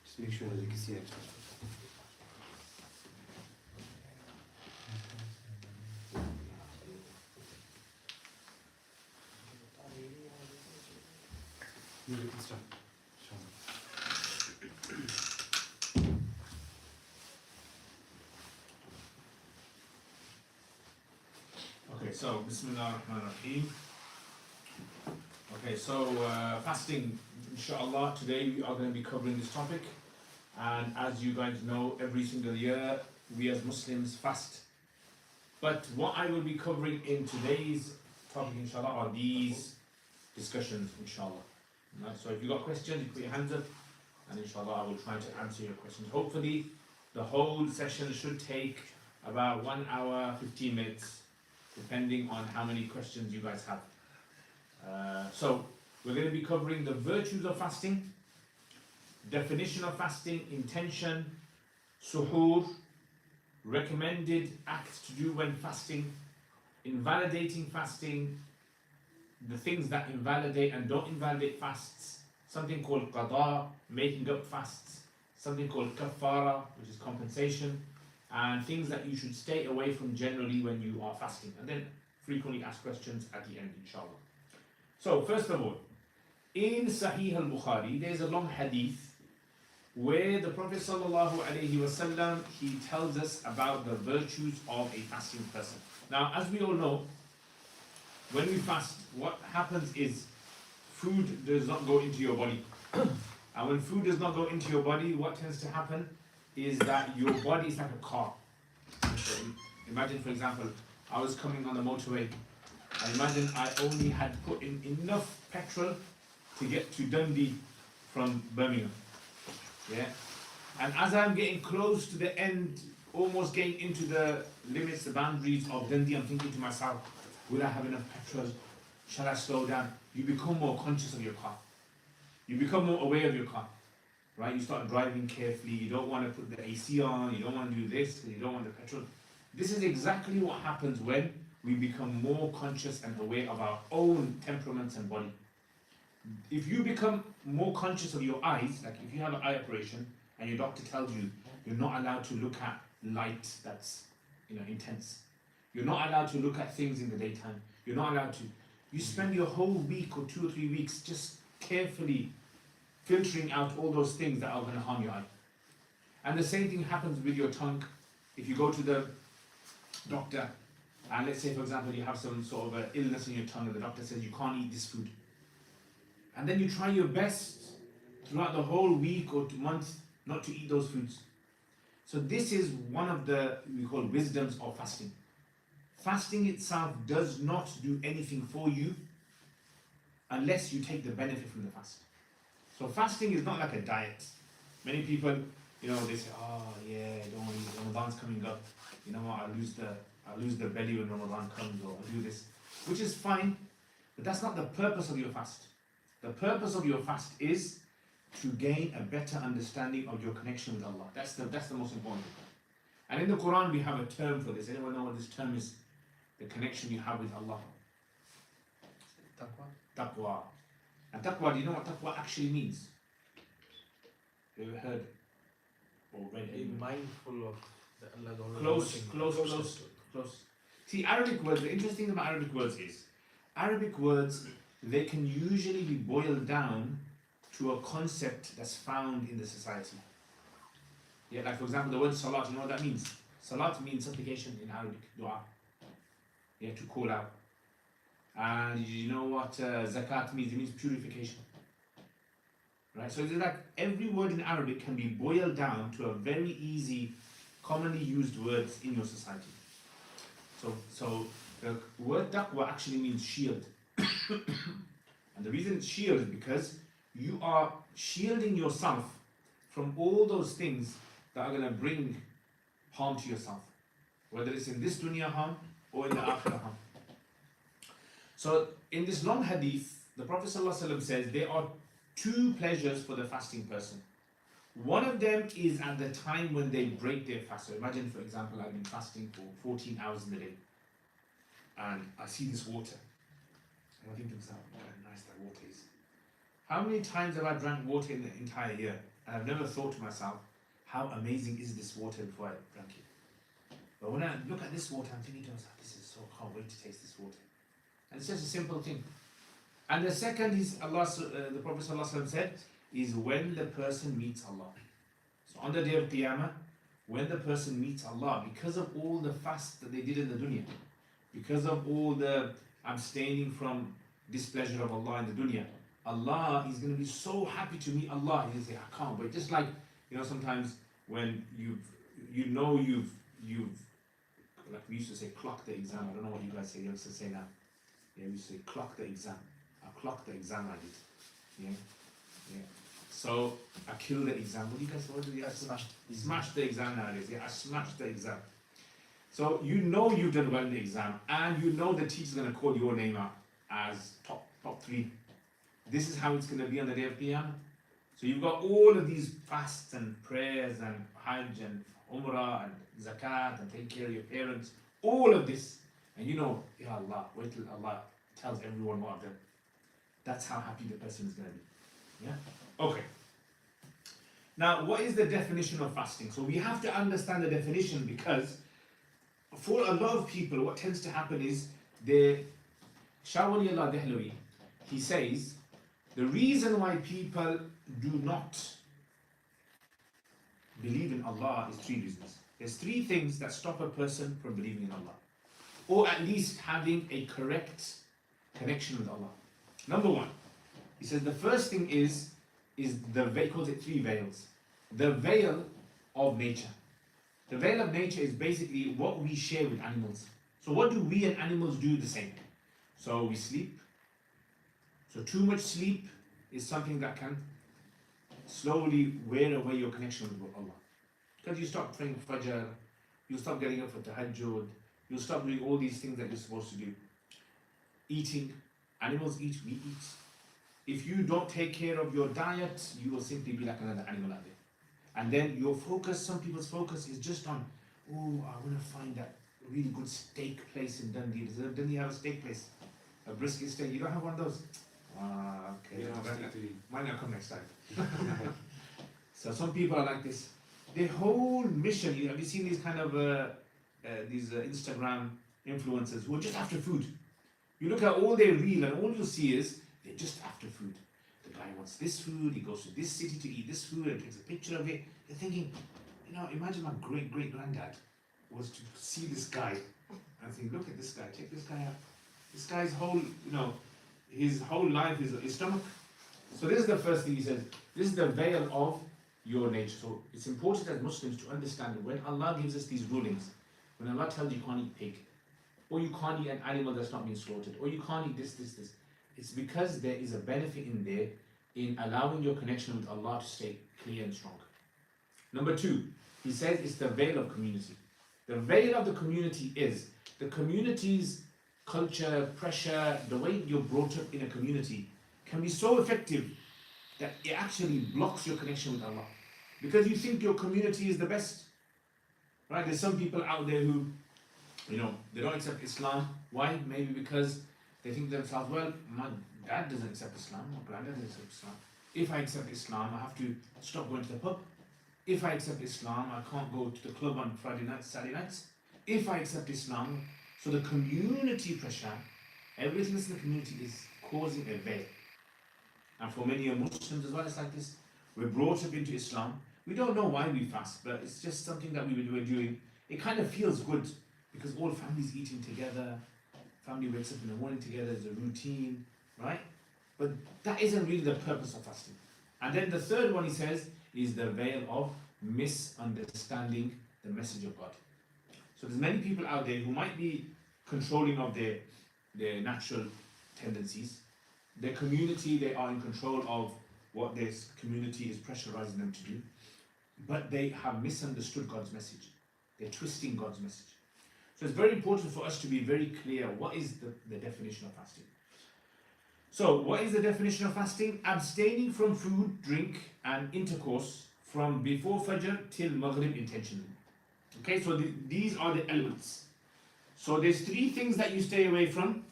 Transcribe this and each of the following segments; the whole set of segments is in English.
Just make sure that you can see it. You can start. Okay, so Bismillah ar-Rahman ar-Rahim. Okay, so fasting, inshallah, today we are going to be covering this topic. And as you guys know, every single year we as Muslims fast. But what I will be covering in today's topic, inshallah, are these discussions, inshallah. Right, so if you've got questions, you put your hands up, and inshallah I will try to answer your questions. Hopefully, the whole session should take about 1 hour, 15 minutes, depending on how many questions you guys have. So, we're going to be covering the virtues of fasting, definition of fasting, intention, suhoor, recommended acts to do when fasting, invalidating fasting, the things that invalidate and don't invalidate fasts, something called qada, making up fasts, something called kafara, which is compensation, and things that you should stay away from generally when you are fasting, and then frequently ask questions at the end, inshallah. So, first of all, in Sahih al-Bukhari, there's a long hadith where the Prophet ﷺ, he tells us about the virtues of a fasting person. Now, as we all know, when we fast, what happens is food does not go into your body. And when food does not go into your body, what tends to happen is that your body is like a car. So imagine, for example, I was coming on the motorway. I imagine I only had put in enough petrol to get to Dundee from Birmingham. Yeah? And as I'm getting close to the end, almost getting into the limits, the boundaries of Dundee, I'm thinking to myself, will I have enough petrol? Shall I slow down? You become more conscious of your car. You become more aware of your car. Right? You start driving carefully. You don't want to put the AC on. You don't want to do this because you don't want the petrol. This is exactly what happens when we become more conscious and aware of our own temperaments and body. If you become more conscious of your eyes, like if you have an eye operation and your doctor tells you you're not allowed to look at light that's intense. You're not allowed to look at things in the daytime. You're not allowed to. You spend your whole week or 2 or 3 weeks just carefully filtering out all those things that are going to harm your eye. And the same thing happens with your tongue. If you go to the doctor and let's say, for example, you have some sort of an illness in your tongue and the doctor says you can't eat this food. And then you try your best throughout the whole week or month not to eat those foods. So this is one of the, we call wisdoms of fasting. Fasting itself does not do anything for you unless you take the benefit from the fast. So fasting is not like a diet. Many people, they say, oh yeah, don't worry, Ramadan's coming up. You know what, I'll lose the belly when Ramadan comes, or I'll do this. Which is fine, but that's not the purpose of your fast. The purpose of your fast is to gain a better understanding of your connection with Allah. That's the most important thing. And in the Quran we have a term for this. Anyone know what this term is? The connection you have with Allah. Taqwa. And taqwa, do you know what taqwa actually means? Have you ever heard or read it? Be mindful of the Allah. Close. See, Arabic words, the interesting thing about Arabic words is, Arabic words, they can usually be boiled down to a concept that's found in the society. Yeah, like for example, the word salat, you know what that means? Salat means supplication in Arabic, dua. You have to call out. And you know what zakat means? It means purification. right? So it's like every word in Arabic can be boiled down to a very easy, commonly used words in your society. So the word taqwa actually means shield. And the reason it's shield is because you are shielding yourself from all those things that are going to bring harm to yourself, whether it's in this dunya harm or in the akhirah harm. So in this long hadith, the Prophet ﷺ says there are two pleasures for the fasting person. One of them is at the time when they break their fast. So imagine, for example, I've been fasting for 14 hours in the day, and I see this water, and I think to myself, oh, how nice that water is. How many times have I drank water in the entire year, and I've never thought to myself, how amazing is this water before I drank it? But when I look at this water, I'm thinking to myself, this is so, I can't wait to taste this water. And it's just a simple thing. And the second is, the Prophet ﷺ said, is when the person meets Allah. So on the day of Qiyamah, when the person meets Allah, because of all the fast that they did in the dunya, because of all the abstaining from displeasure of Allah in the dunya, Allah is going to be so happy to meet Allah. He'll say, I can't wait. Just like, sometimes when you've, like we used to say, clock the exam. I don't know what you guys say. You used to say now. Yeah, we used to say, clock the exam. I clocked the exam I did. Yeah. So I killed the exam. What do you guys say? What do you guys smash the exam nowadays? Yeah, I smashed the exam. So you've done well in the exam, and the teacher's going to call your name out as top 3. This is how it's going to be on the day of Qiyamah. So you've got all of these fasts and prayers and Hajj and Umrah and Zakat and taking care of your parents, all of this. And Ya Allah, wait till Allah tells everyone what I've done. That's how happy the person is going to be. Yeah? Okay. Now, what is the definition of fasting? So we have to understand the definition, because for a lot of people, what tends to happen is Shawwali Allah Dehlawi, he says, the reason why people do not believe in Allah is 3 reasons. There's 3 things that stop a person from believing in Allah, or at least having a correct connection with Allah. Number 1, he says the first thing is he calls it 3 veils. The veil of nature. The veil of nature is basically what we share with animals. So what do we and animals do the same? So we sleep. So too much sleep is something that can slowly wear away your connection with Allah. Because you stop praying Fajr, you stop getting up for Tahajjud, you stop doing all these things that you're supposed to do. Eating, animals eat, we eat. If you don't take care of your diet, you will simply be like another animal out there. And then your focus, some people's focus is just on, I want to find that really good steak place in Dundee. Does Dundee have a steak place? A brisket steak? You don't have one of those? Okay. Might not come next time. So some people are like this. Their whole mission, have you seen these kind of these Instagram influencers who are just after food? You look at all their reel and all you'll see is they're just after food. The guy wants this food, he goes to this city to eat this food and takes a picture of it. They're thinking, imagine my great-great-granddad was to see this guy and think, look at this guy, check this guy out. This guy's whole, his whole life is his stomach. So this is the first thing he says. This is the veil of your nature. So it's important as Muslims to understand that when Allah gives us these rulings, when Allah tells you can't eat pig, or you can't eat an animal that's not been slaughtered, or you can't eat this, it's because there is a benefit in there in allowing your connection with Allah to stay clear and strong. Number 2, he says it's the veil of community. The veil of the community is the community's culture, pressure, the way you're brought up in a community can be so effective that it actually blocks your connection with Allah. Because you think your community is the best. Right? There's some people out there who, they don't accept Islam. Why? Maybe because they think to themselves, well, my dad doesn't accept Islam, my granddad doesn't accept Islam. If I accept Islam, I have to stop going to the pub. If I accept Islam, I can't go to the club on Friday nights, Saturday nights. If I accept Islam, so the community pressure, everything that's in the community is causing a veil. And for many Muslims as well, it's like this. We're brought up into Islam. We don't know why we fast, but it's just something that we were doing. It kind of feels good because all families eating together, family wakes up in the morning together, there's a routine, right? But that isn't really the purpose of fasting. And then the third one he says is the veil of misunderstanding the message of God. So there's many people out there who might be controlling of their natural tendencies. Their community, they are in control of what this community is pressurizing them to do. But they have misunderstood God's message. They're twisting God's message. So it's very important for us to be very clear what is the definition of fasting. So what is the definition of fasting? Abstaining from food, drink and intercourse from before Fajr till Maghrib intentionally. Okay, so these are the elements. So there's three things that you stay away from.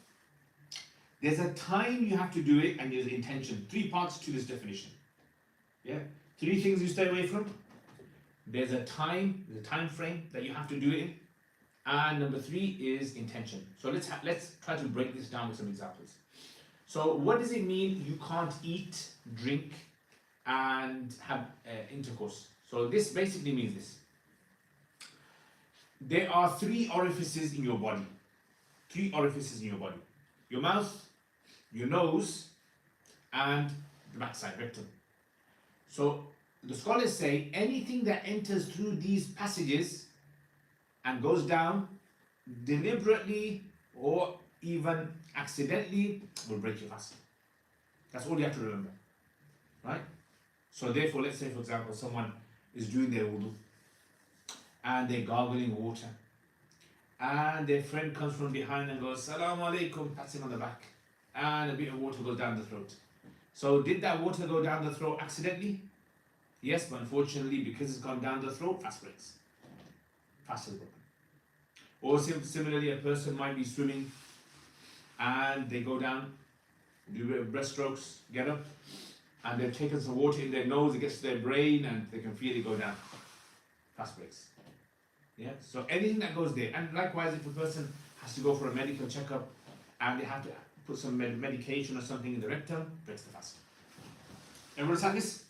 There's a time you have to do it and there's intention. Three parts to this definition. Yeah, three things you stay away from. There's a time frame that you have to do it in. And number three is intention. So let's try to break this down with some examples. So what does it mean you can't eat, drink and have intercourse? So this basically means this. There are three orifices in your body. Three orifices in your body. Your mouth, your nose, and the backside, rectum. So the scholars say anything that enters through these passages and goes down deliberately or even accidentally will break your fast. That's all you have to remember. Right? So therefore, let's say for example, someone is doing their wudu and they're gargling water. And their friend comes from behind and goes, Salaam alaikum, pats him on the back. And a bit of water goes down the throat. So did that water go down the throat accidentally? Yes, but unfortunately, because it's gone down the throat, fast breaks. Fast is broken. Or similarly, a person might be swimming and they go down, do a bit of breaststrokes, get up, and they've taken some water in their nose, it gets to their brain and they can feel it go down. Fast breaks. Yeah, so anything that goes there, and likewise if a person has to go for a medical checkup and they have to put some medication or something in the rectum, breaks the fast. Everyone understand this?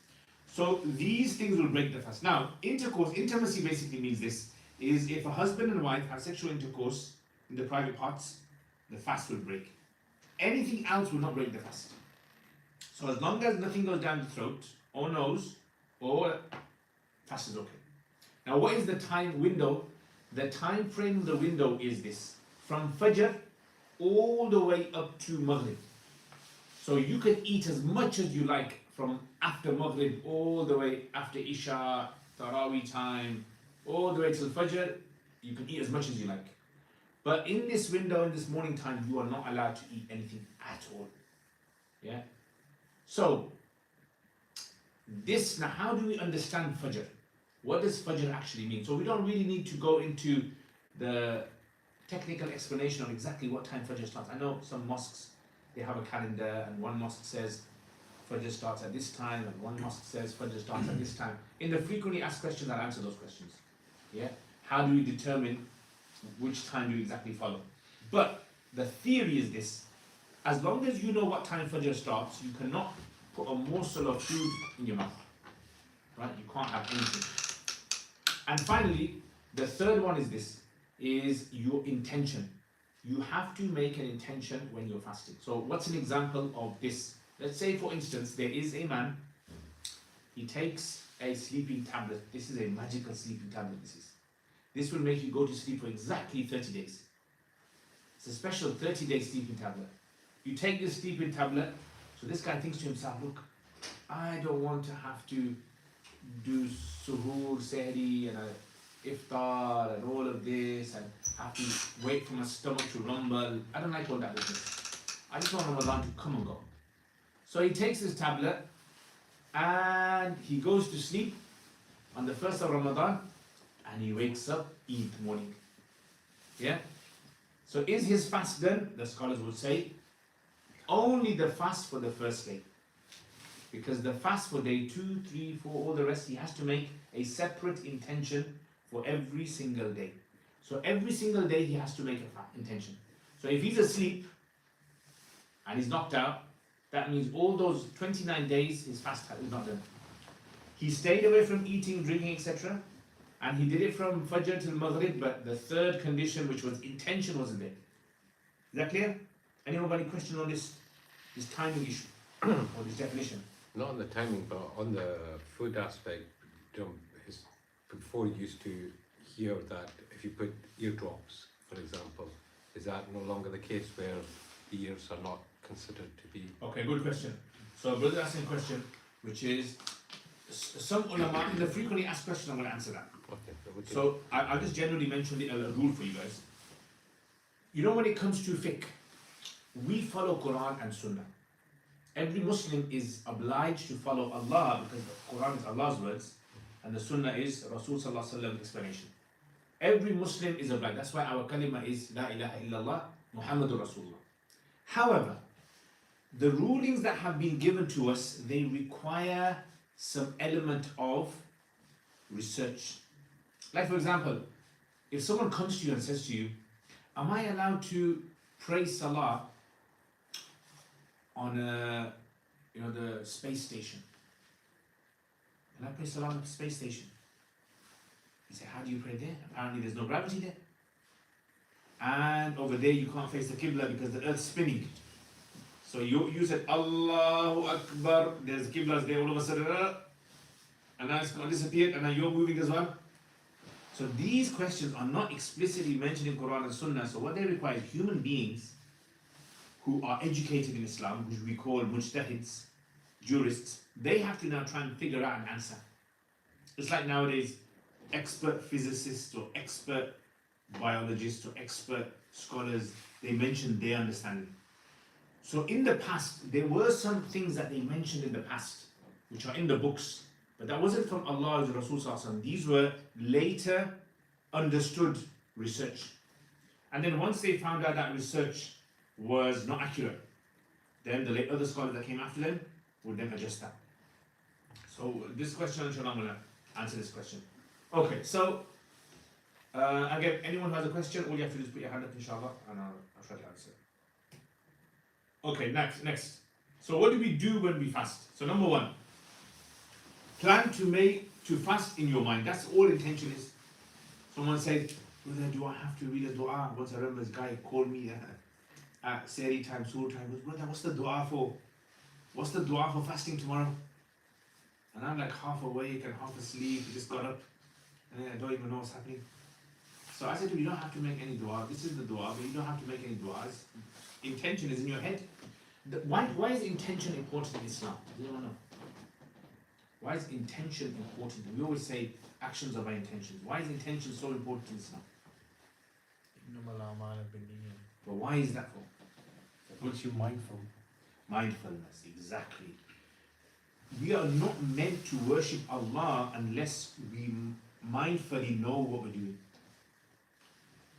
So these things will break the fast. Now, intimacy basically means this, is if a husband and wife have sexual intercourse in the private parts, the fast will break. Anything else will not break the fast. So as long as nothing goes down the throat or nose, or fast is okay. Now what is the time window? The time frame of the window is this. From Fajr all the way up to Maghrib. So you can eat as much as you like from after Maghrib all the way after Isha, Taraweeh time, all the way till Fajr. You can eat as much as you like. But in this window, in this morning time, you are not allowed to eat anything at all. Yeah? So, now how do we understand Fajr? What does Fajr actually mean? So we don't really need to go into the technical explanation of exactly what time Fajr starts. I know some mosques, they have a calendar and one mosque says Fajr starts at this time and one mosque says Fajr starts at this time. In the frequently asked questions, I'll answer those questions. Yeah? How do we determine which time do you exactly follow? But the theory is this. As long as you know what time Fajr starts, you cannot put a morsel of food in your mouth. Right? You can't have anything. And finally, the third one is this, is your intention. You have to make an intention when you're fasting. So what's an example of this? Let's say for instance, there is a man, he takes a sleeping tablet. This is a magical sleeping tablet, This will make you go to sleep for exactly 30 days. It's a special 30-day sleeping tablet. You take this sleeping tablet, so this guy thinks to himself, look, I don't want to have to do suhoor, sehri, and iftar, and all of this, and have to wait for my stomach to rumble. I don't like all that business. I just want Ramadan to come and go. So he takes his tablet, and he goes to sleep on the first of Ramadan, and he wakes up in the morning. Yeah? So is his fast done? The scholars would say, only the fast for the first day. Because the fast for day 2, 3, 4, all the rest, he has to make a separate intention for every single day. So every single day he has to make an intention. So if he's asleep and he's knocked out, that means all those 29 days his fast is not done. He stayed away from eating, drinking, etc. And he did it from Fajr till Maghrib, but the third condition, which was intention, wasn't there. Is that clear? Anyone got any question on this timing issue or this definition? Not on the timing, but on the food aspect, before you used to hear that if you put eardrops, for example, is that no longer the case where the ears are not considered to be? Okay, good question. So, brother asking a question, which is some ulama, in the frequently asked question, I'm going to answer that. Okay. So, I'll just generally mention a rule for you guys. You know, when it comes to fiqh, we follow Quran and Sunnah. Every Muslim is obliged to follow Allah because the Quran is Allah's words and the Sunnah is Rasul Sallallahu Alaihi Wasallam's explanation. Every Muslim is obliged. That's why our kalima is La ilaha illallah Muhammadur Rasulullah. However, the rulings that have been given to us, they require some element of research. Like for example, if someone comes to you and says to you, am I allowed to pray Salah on the space station? Can I pray Salah on the space station? You say, how do you pray there? Apparently there's no gravity there. And over there you can't face the Qibla because the earth's spinning. So you said, Allahu Akbar, there's Qiblas there all of a sudden, and now it's going to disappear, and now you're moving as well. So these questions are not explicitly mentioned in Quran and Sunnah. So what they require is human beings who are educated in Islam, which we call mujtahids, jurists. They have to now try and figure out an answer. It's like nowadays, expert physicists or expert biologists or expert scholars, they mention their understanding. So in the past, there were some things that they mentioned in the past, which are in the books, but that wasn't from Allah or Rasul Sallallahu Alaihi Wasallam. These were later understood research. And then once they found out that research was not accurate, then the other scholars that came after them would then adjust that. So this question, inshallah, I'm going to answer this question. Okay, so again, anyone who has a question, all you have to do is put your hand up, inshallah, and I'll try to answer. Okay, next. So what do we do when we fast? So number one, plan to fast in your mind. That's all intention is. Someone said, brother, do I have to read a dua? Once I remember this guy called me at Seri time, Sur time, brother, what's the dua for? What's the dua for fasting tomorrow? And I'm like half awake and half asleep, just got up, and I don't even know what's happening. So I said to him, you don't have to make any dua. This is the dua, but you don't have to make any duas. Intention is in your head. Why is intention important in Islam? You don't know. Why is intention important? We always say actions are by intentions. Why is intention so important in Islam? But why is that for? It makes you mindful. Mindfulness, exactly. We are not meant to worship Allah unless we mindfully know what we're doing.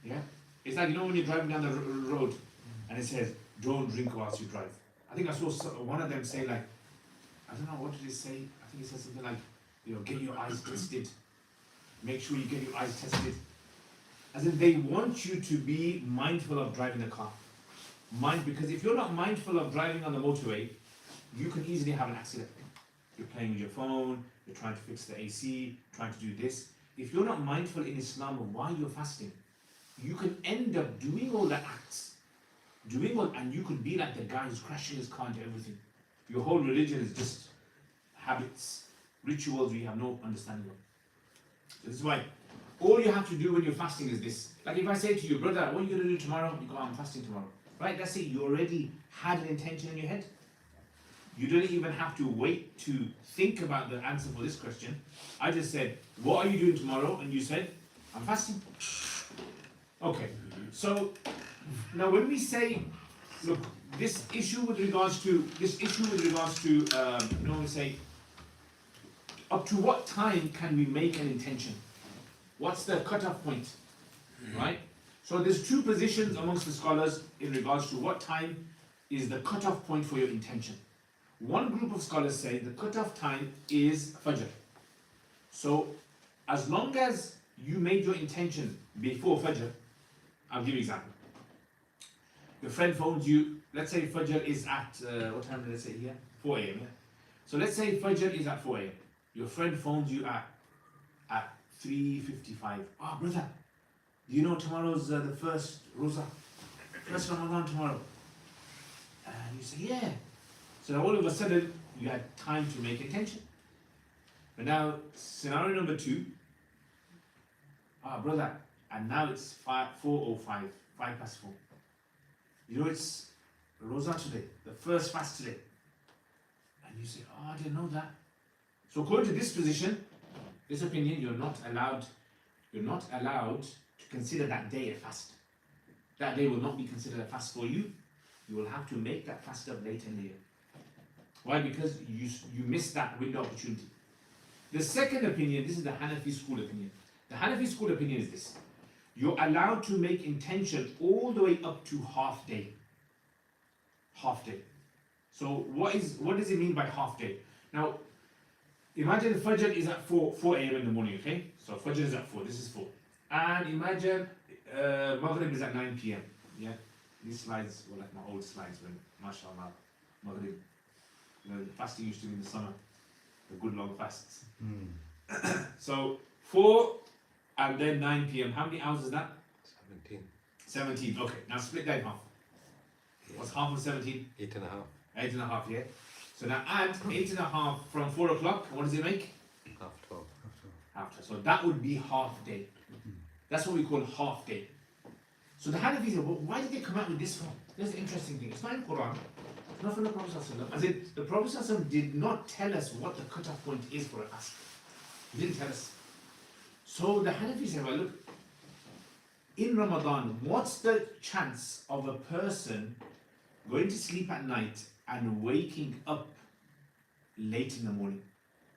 Yeah? It's like, you know when you're driving down the road and it says, don't drink whilst you drive. I think I saw one of them say like, I don't know, what did it say? I think it said something like, get your eyes tested. Make sure you get your eyes tested. As in they want you to be mindful of driving the car. Because if you're not mindful of driving on the motorway, you can easily have an accident. You're playing with your phone, you're trying to fix the AC, trying to do this. If you're not mindful in Islam of why you're fasting, you can end up doing all the acts. And you could be like the guy who's crashing his car into everything. Your whole religion is just habits, rituals you have no understanding of. So this is why all you have to do when you're fasting is this. Like if I say to you, brother, what are you going to do tomorrow? You go, I'm fasting tomorrow. Right, that's it. You already had an intention in your head. You don't even have to wait to think about the answer for this question. I just said, what are you doing tomorrow? And you said, I'm fasting. Okay, so now when we say, look, this issue with regards to, we say, up to what time can we make an intention? What's the cutoff point, right? So there's two positions amongst the scholars in regards to what time is the cutoff point for your intention. One group of scholars say the cutoff time is Fajr. So as long as you made your intention before Fajr, I'll give you an example. Your friend phones you, let's say Fajr is at, what time did I say here? 4 a.m. Yeah? So let's say Fajr is at 4 a.m. Your friend phones you at 3:55. Oh, brother, do you know tomorrow's the first Rosa? First Ramadan tomorrow. And you say, yeah. So all of a sudden, you had time to make intention. But now, scenario number 2, brother, and now it's 4:05, 4:05. You know, it's Rosa today, the first fast today. And you say, I didn't know that. So according to this position, this opinion, you're not allowed to consider that day a fast. That day will not be considered a fast for you. You will have to make that fast up later in the year. Why? Because you missed that window opportunity. The second opinion, this is the Hanafi school opinion. The Hanafi school opinion is this. You're allowed to make intention all the way up to half day. Half day. So what does it mean by half day? Now, imagine Fajr is at 4 a.m. in the morning, okay? So Fajr is at 4, this is 4. And imagine Maghrib is at 9 p.m. Yeah? These slides were like my old slides when, mashallah, Maghrib. You know, the fasting used to be in the summer. The good long fasts. So 4 and then 9 p.m. How many hours is that? 17. 17. Okay, now split that in half. What's half of 17? 8.5. 8.5, yeah? So now add 8.5 from 4 o'clock. What does it make? Half 12. After. So that would be half day. That's what we call half day. So the Hanafis say, well, why did they come out with this one? That's the interesting thing. It's not in Quran. It's not from the Prophet ﷺ. As in, the Prophet ﷺ did not tell us what the cutoff point is for a fast. He didn't tell us. So the Hanafis say, well, look, in Ramadan, what's the chance of a person going to sleep at night and waking up late in the morning?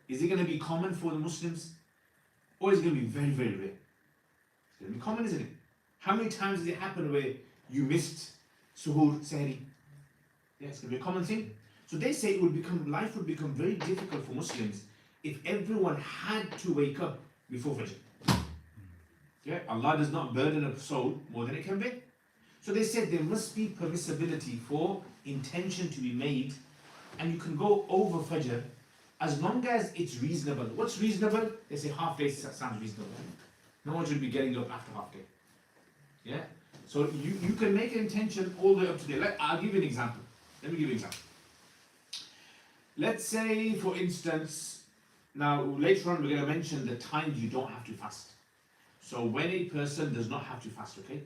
Is it going to be common for the Muslims? Or is it going to be very, very rare? It's going to be common, isn't it? How many times does it happen where you missed suhoor, sehri? Yeah, it's going to be a common thing. So they say life would become very difficult for Muslims if everyone had to wake up before Fajr. Yeah, Allah does not burden a soul more than it can bear. So they said there must be permissibility for intention to be made, and you can go over Fajr as long as it's reasonable. What's reasonable? They say half day sounds reasonable. No one should be getting up after half day. Yeah? So you can make an intention all the way up to there. I'll give you an example. Let me give you an example. Let's say, for instance, now later on we're going to mention the times you don't have to fast. So when a person does not have to fast, okay?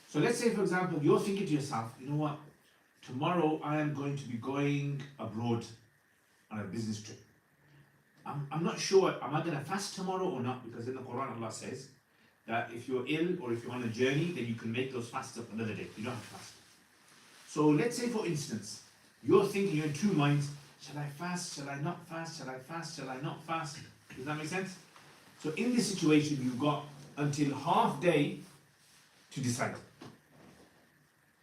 So let's say, for example, you're thinking to yourself, you know what? Tomorrow I am going to be going abroad on a business trip. I'm not sure, am I going to fast tomorrow or not? Because in the Quran Allah says that if you're ill or if you're on a journey, then you can make those fasts up another day. You don't have to fast. So let's say, for instance, you're thinking, you're in two minds, shall I fast? Shall I not fast? Shall I fast? Shall I not fast? Does that make sense? So in this situation, you've got until half day to decide.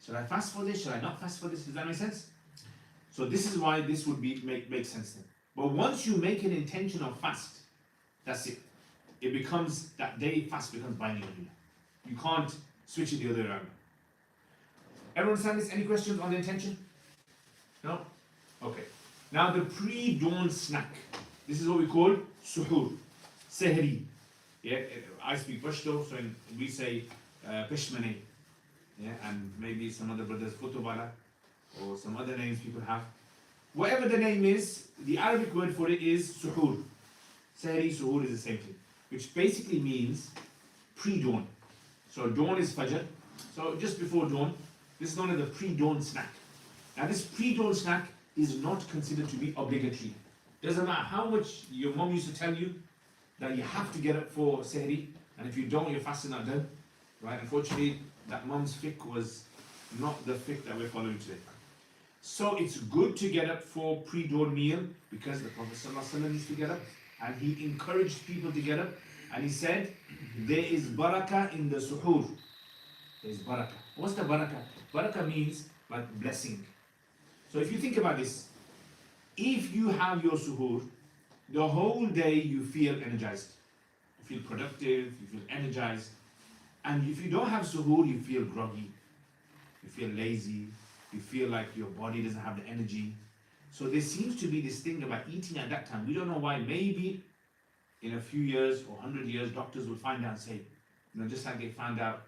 Shall I fast for this? Shall I not fast for this? Does that make sense? So this is why this would make sense then. But once you make an intention of fast, that's it. It becomes, that day fast becomes binding on you. You can't switch it the other way around. Everyone understand this? Any questions on the intention? No? Okay. Now the pre-dawn snack. This is what we call suhoor, sehri. Yeah, I speak Pashto, so we say peshmane. Yeah, and maybe some other brothers, futubala, or some other names people have. Whatever the name is, the Arabic word for it is suhoor. Sehri, suhoor is the same thing, which basically means pre-dawn. So dawn is fajr. So just before dawn, this is known as the pre-dawn snack. Now this pre-dawn snack is not considered to be obligatory. Doesn't matter how much your mom used to tell you that you have to get up for sehri, and if you don't, your fasting not done. Right? Unfortunately, that mom's fiqh was not the fiqh that we're following today. So it's good to get up for pre-dawn meal because the Prophet ﷺ used to get up and he encouraged people to get up, and he said, there is barakah in the suhoor. There is barakah. What's the barakah? Barakah means like blessing. So if you think about this, if you have your suhoor, the whole day you feel energized, you feel productive, you feel energized. And if you don't have suhoor, you feel groggy, you feel lazy, you feel like your body doesn't have the energy. So there seems to be this thing about eating at that time. We don't know why. Maybe in a few years or 100 years, doctors will find out and say, you know, just like they found out,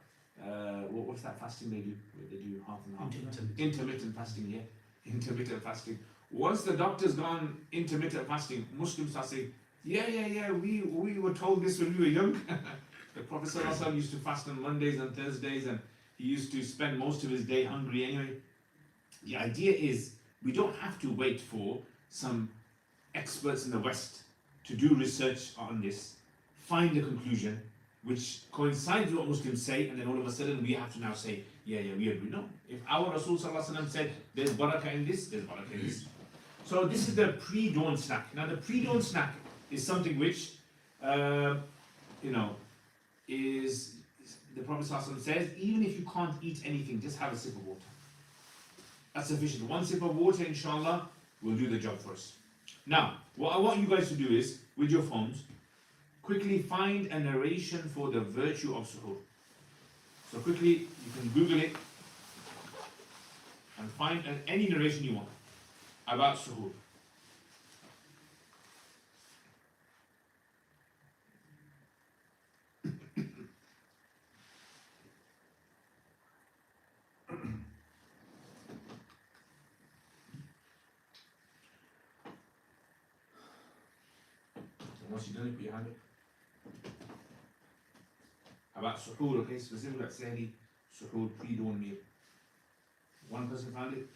what's that fasting they do? Where they do half and half. Intermittent. Intermittent fasting, yeah. Intermittent fasting. Once the doctor's gone intermittent fasting, Muslims start saying, yeah, we were told this when we were young. The Prophet ﷺ used to fast on Mondays and Thursdays, and he used to spend most of his day hungry anyway. The idea is, we don't have to wait for some experts in the West to do research on this, find a conclusion which coincides with what Muslims say, and then all of a sudden we have to now say, yeah, we agree. No. If our Rasul ﷺ said, there's barakah in this, there's barakah in this. So this is the pre-dawn snack. Now the pre-dawn snack is something which, is the Prophet ﷺ says, even if you can't eat anything, just have a sip of water. That's sufficient. One sip of water, inshallah, will do the job for us. Now, what I want you guys to do is, with your phones, quickly find a narration for the virtue of suhoor. So quickly, you can Google it and find any narration you want about suhoor. Once you've done it, put your hand up. About suhoor, okay, specifically about sahri, suhoor, pre-dawn meal. One person found it?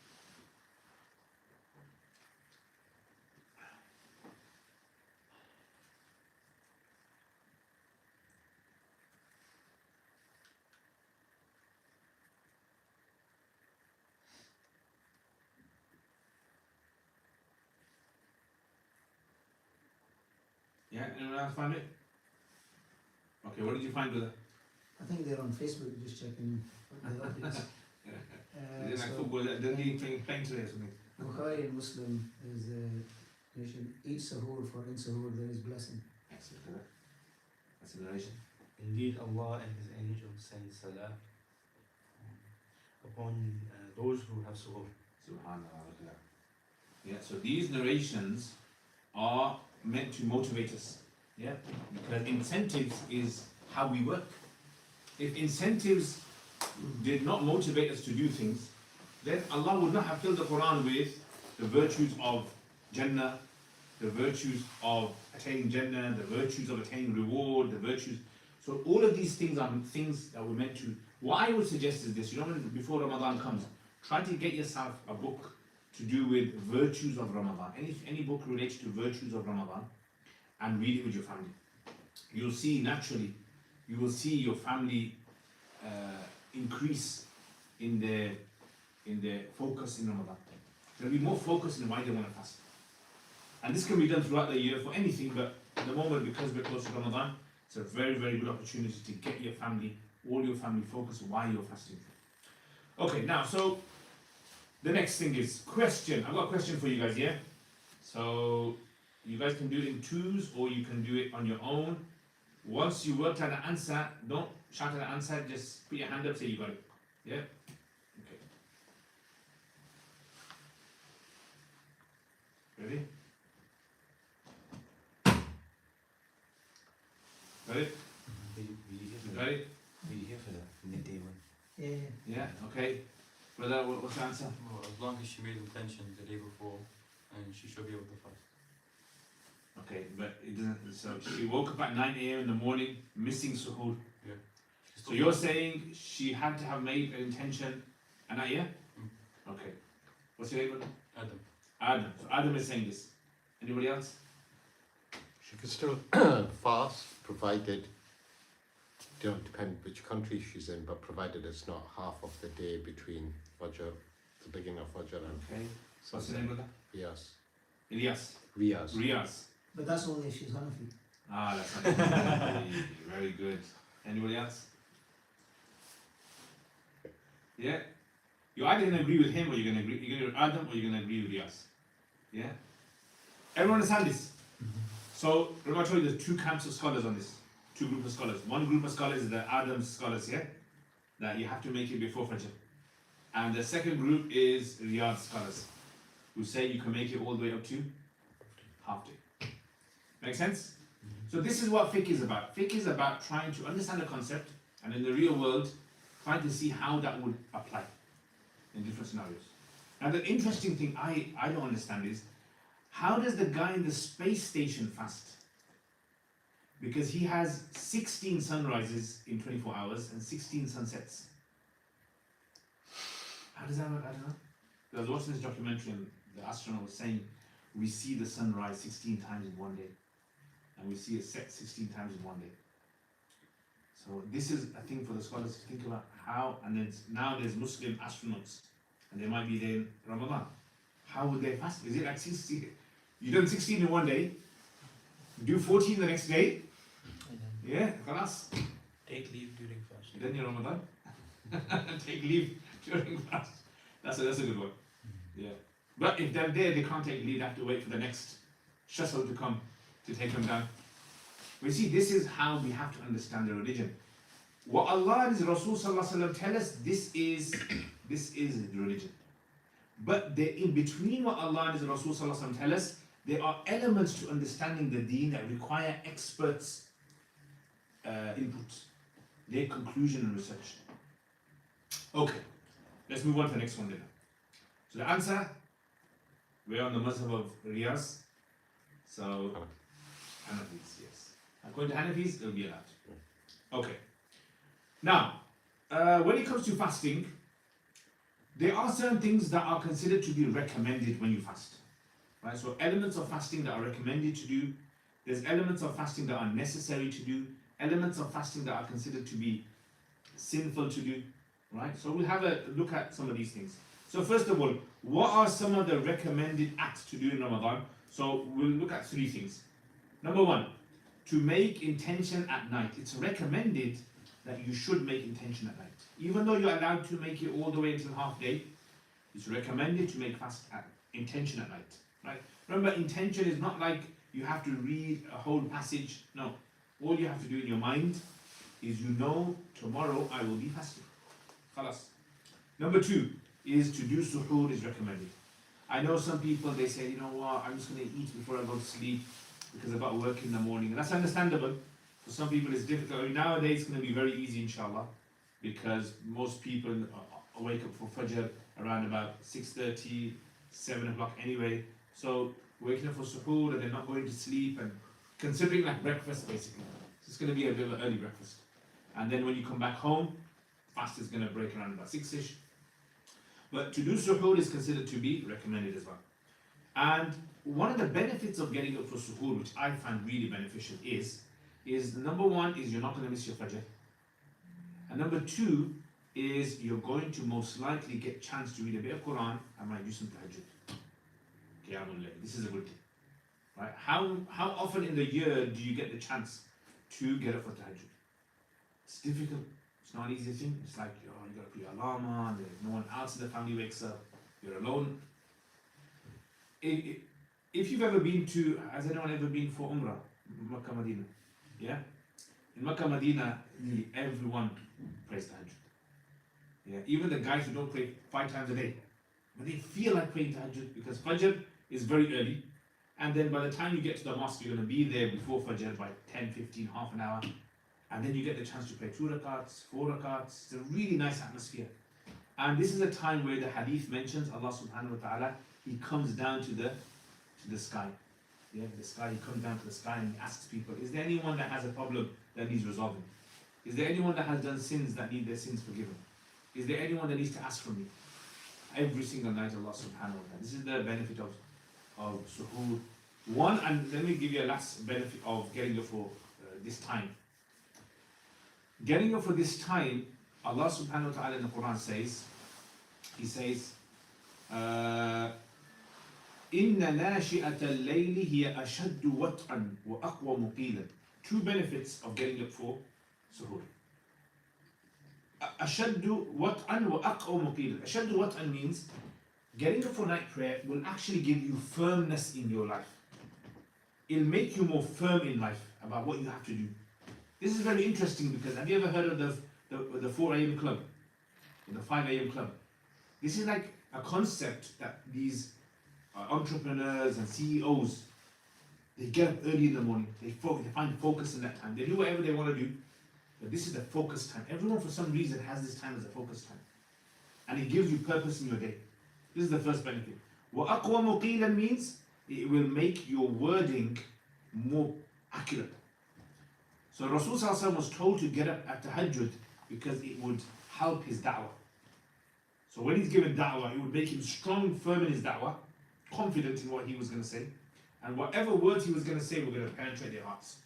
Yeah, anyone else find it? Okay, what did you find, brother? I think they're on Facebook, just checking the updates. Is it like football? Didn't he playing today or something? Bukhari and Muslim is nation, eat sahur, for in sahur there is blessing. Excellent, brother. That's a narration. Indeed, Allah and His angels send salah upon those who have suhoor. Subhanallah, look at that. Yeah, so these narrations are meant to motivate us. Yeah, because incentives is how we work. If incentives did not motivate us to do things, then Allah would not have filled the Quran with the virtues of Jannah, the virtues of attaining Jannah, the virtues of attaining reward, the virtues. So all of these things are things that we're meant to. What I would suggest is this, before Ramadan comes, try to get yourself a book to do with virtues of Ramadan. Any book related to virtues of Ramadan, and read it with your family. You'll see naturally, you will see your family increase in their focus in Ramadan. They'll be more focused in why they want to fast. And this can be done throughout the year for anything, but at the moment, because we're close to Ramadan, it's a very, very good opportunity to get your family, all your family focused on why you're fasting. Okay, now, so the next thing is question. I've got a question for you guys, yeah? So you guys can do it in twos, or you can do it on your own. Once you worked out the answer, don't shout out the answer, just put your hand up, say you got it. Yeah? Okay. Ready? Got it? Got it? Are you here for the midday one? Yeah. Yeah, okay. Brother, what's the answer? Well, as long as she made intention the day before, and she should be able to fast. Okay, but it doesn't, so she woke up at 9 a.m. in the morning, missing suhoor. Yeah. So you're saying she had to have made an intention, and yeah? Okay. What's your name, brother? Adam. Adam. So Adam is saying this. Anybody else? She could still fast, provided, don't depend which country she's in, but provided it's not half of the day between Fajr, the beginning of Fajr and Okay. What's your name, brother? Riyaz. Ilyas. Riyaz. Riyaz. But that's only if she's Hanafi. Ah, that's nice. Very good. Anybody else? Yeah? You're either going to agree with him, or you're going to agree with Adam, or you're going to agree with Riyaz. Yeah? Everyone understand this? So, remember I told you there's two camps of scholars on this. Two groups of scholars. One group of scholars is the Adam's scholars, yeah? That you have to make it before Fajr. And the second group is Riyad's scholars, who say you can make it all the way up to half day. Make sense? So this is what fiqh is about. Fiqh is about trying to understand the concept, and in the real world, trying to see how that would apply in different scenarios. Now the interesting thing I don't understand is, how does the guy in the space station fast? Because he has 16 sunrises in 24 hours and 16 sunsets. How does that work? I don't know. I was watching this documentary and the astronaut was saying, we see the sunrise 16 times in one day. And we see it set 16 times in one day. So this is a thing for the scholars to think about how, and then now there's Muslim astronauts, and they might be there in Ramadan. How would they fast? Is it like 16? You done 16 in one day, do 14 the next day? Yeah, khalas. Take leave during fast. You done your Ramadan? Take leave during fast. That's a good one. Yeah. But if they're there, they can't take leave, they have to wait for the next shuttle to come to take them down. We see, this is how we have to understand the religion. What Allah and His Rasul tell us, this is the religion. But in between what Allah and His Rasul tell us, there are elements to understanding the deen that require experts' input, their conclusion and research. Okay, let's move on to the next one then. So the answer, we're on the mazhab of Riyas. So, Hanafis, yes. According to Hanafis, it'll be allowed. Okay. Now, when it comes to fasting, there are certain things that are considered to be recommended when you fast. Right? So elements of fasting that are recommended to do, there's elements of fasting that are necessary to do, elements of fasting that are considered to be sinful to do. Right? So we'll have a look at some of these things. So first of all, what are some of the recommended acts to do in Ramadan? So we'll look at three things. Number one, to make intention at night. It's recommended that you should make intention at night. Even though you're allowed to make it all the way until half day, it's recommended to make intention at night. Right? Remember, intention is not like you have to read a whole passage. No. All you have to do in your mind is, you know, tomorrow I will be fasting. Khalas. Number two is to do suhoor is recommended. I know some people, they say, you know what, I'm just going to eat before I go to sleep because I've got work in the morning. And that's understandable. For some people it's difficult. I mean, nowadays it's going to be very easy, inshallah, because most people wake up for Fajr around about 6:30, 7 o'clock anyway. So waking up for suhoor and then not going to sleep and considering like breakfast basically. So it's going to be a bit of an early breakfast. And then when you come back home, fast is going to break around about 6ish. But to do suhoor is considered to be recommended as well. And one of the benefits of getting up for suhoor, which I find really beneficial, is number one is you're not going to miss your fajr. And number two is you're going to most likely get a chance to read a bit of Quran and might do some tahajjud. Qiyamul Layl. This is a good thing. Right? How often in the year do you get the chance to get up for tahajjud? It's difficult. It's not an easy thing. It's like, you got to put your alarm on, there's no one else in the family wakes up, you're alone. If you've ever been to, has anyone ever been for Umrah, Makkah, Medina? Yeah? In Makkah, Medina, nearly everyone prays tahajjud. Yeah? Even the guys who don't pray 5 times a day, but they feel like praying tahajjud because Fajr is very early, and then by the time you get to the mosque, you're going to be there before Fajr by 10, 15, half an hour. And then you get the chance to pray 2 rakats, 4 rakats. It's a really nice atmosphere. And this is a time where the hadith mentions Allah subhanahu wa ta'ala, He comes down to the sky. Yeah, the sky, He comes down to the sky and He asks people, is there anyone that has a problem that needs resolving? Is there anyone that has done sins that need their sins forgiven? Is there anyone that needs to ask from me? Every single night Allah subhanahu wa ta'ala. This is the benefit of suhoor. One, and let me give you a last benefit of getting up for this time. Getting up for this time, Allah subhanahu wa ta'ala in the Quran says, He says, إِنَّ نَاشِئَةَ اللَّيْلِ هِيَ أَشَدُّ وَطْعًا وَأَقْوَمُ قِيلًا. Two benefits of getting up for suhoor. أَشَدُّ وَطْعًا وَأَقْوَمُ قِيلًا. أَشَدُّ وَطْعًا means getting up for night prayer will actually give you firmness in your life. It'll make you more firm in life about what you have to do. This is very interesting because have you ever heard of the 4 a.m. club? Or the 5 a.m. club? This is like a concept that these entrepreneurs and CEOs, they get up early in the morning, they find focus in that time. They do whatever they want to do, but this is the focus time. Everyone for some reason has this time as a focus time. And it gives you purpose in your day. This is the first benefit. وَأَقْوَمُ قِيلًا means it will make your wording more accurate. So Rasul ﷺ was told to get up at tahajjud because it would help his da'wah. So when he's given da'wah, it would make him strong, firm in his da'wah, confident in what he was going to say, and whatever words he was going to say were going to penetrate their hearts.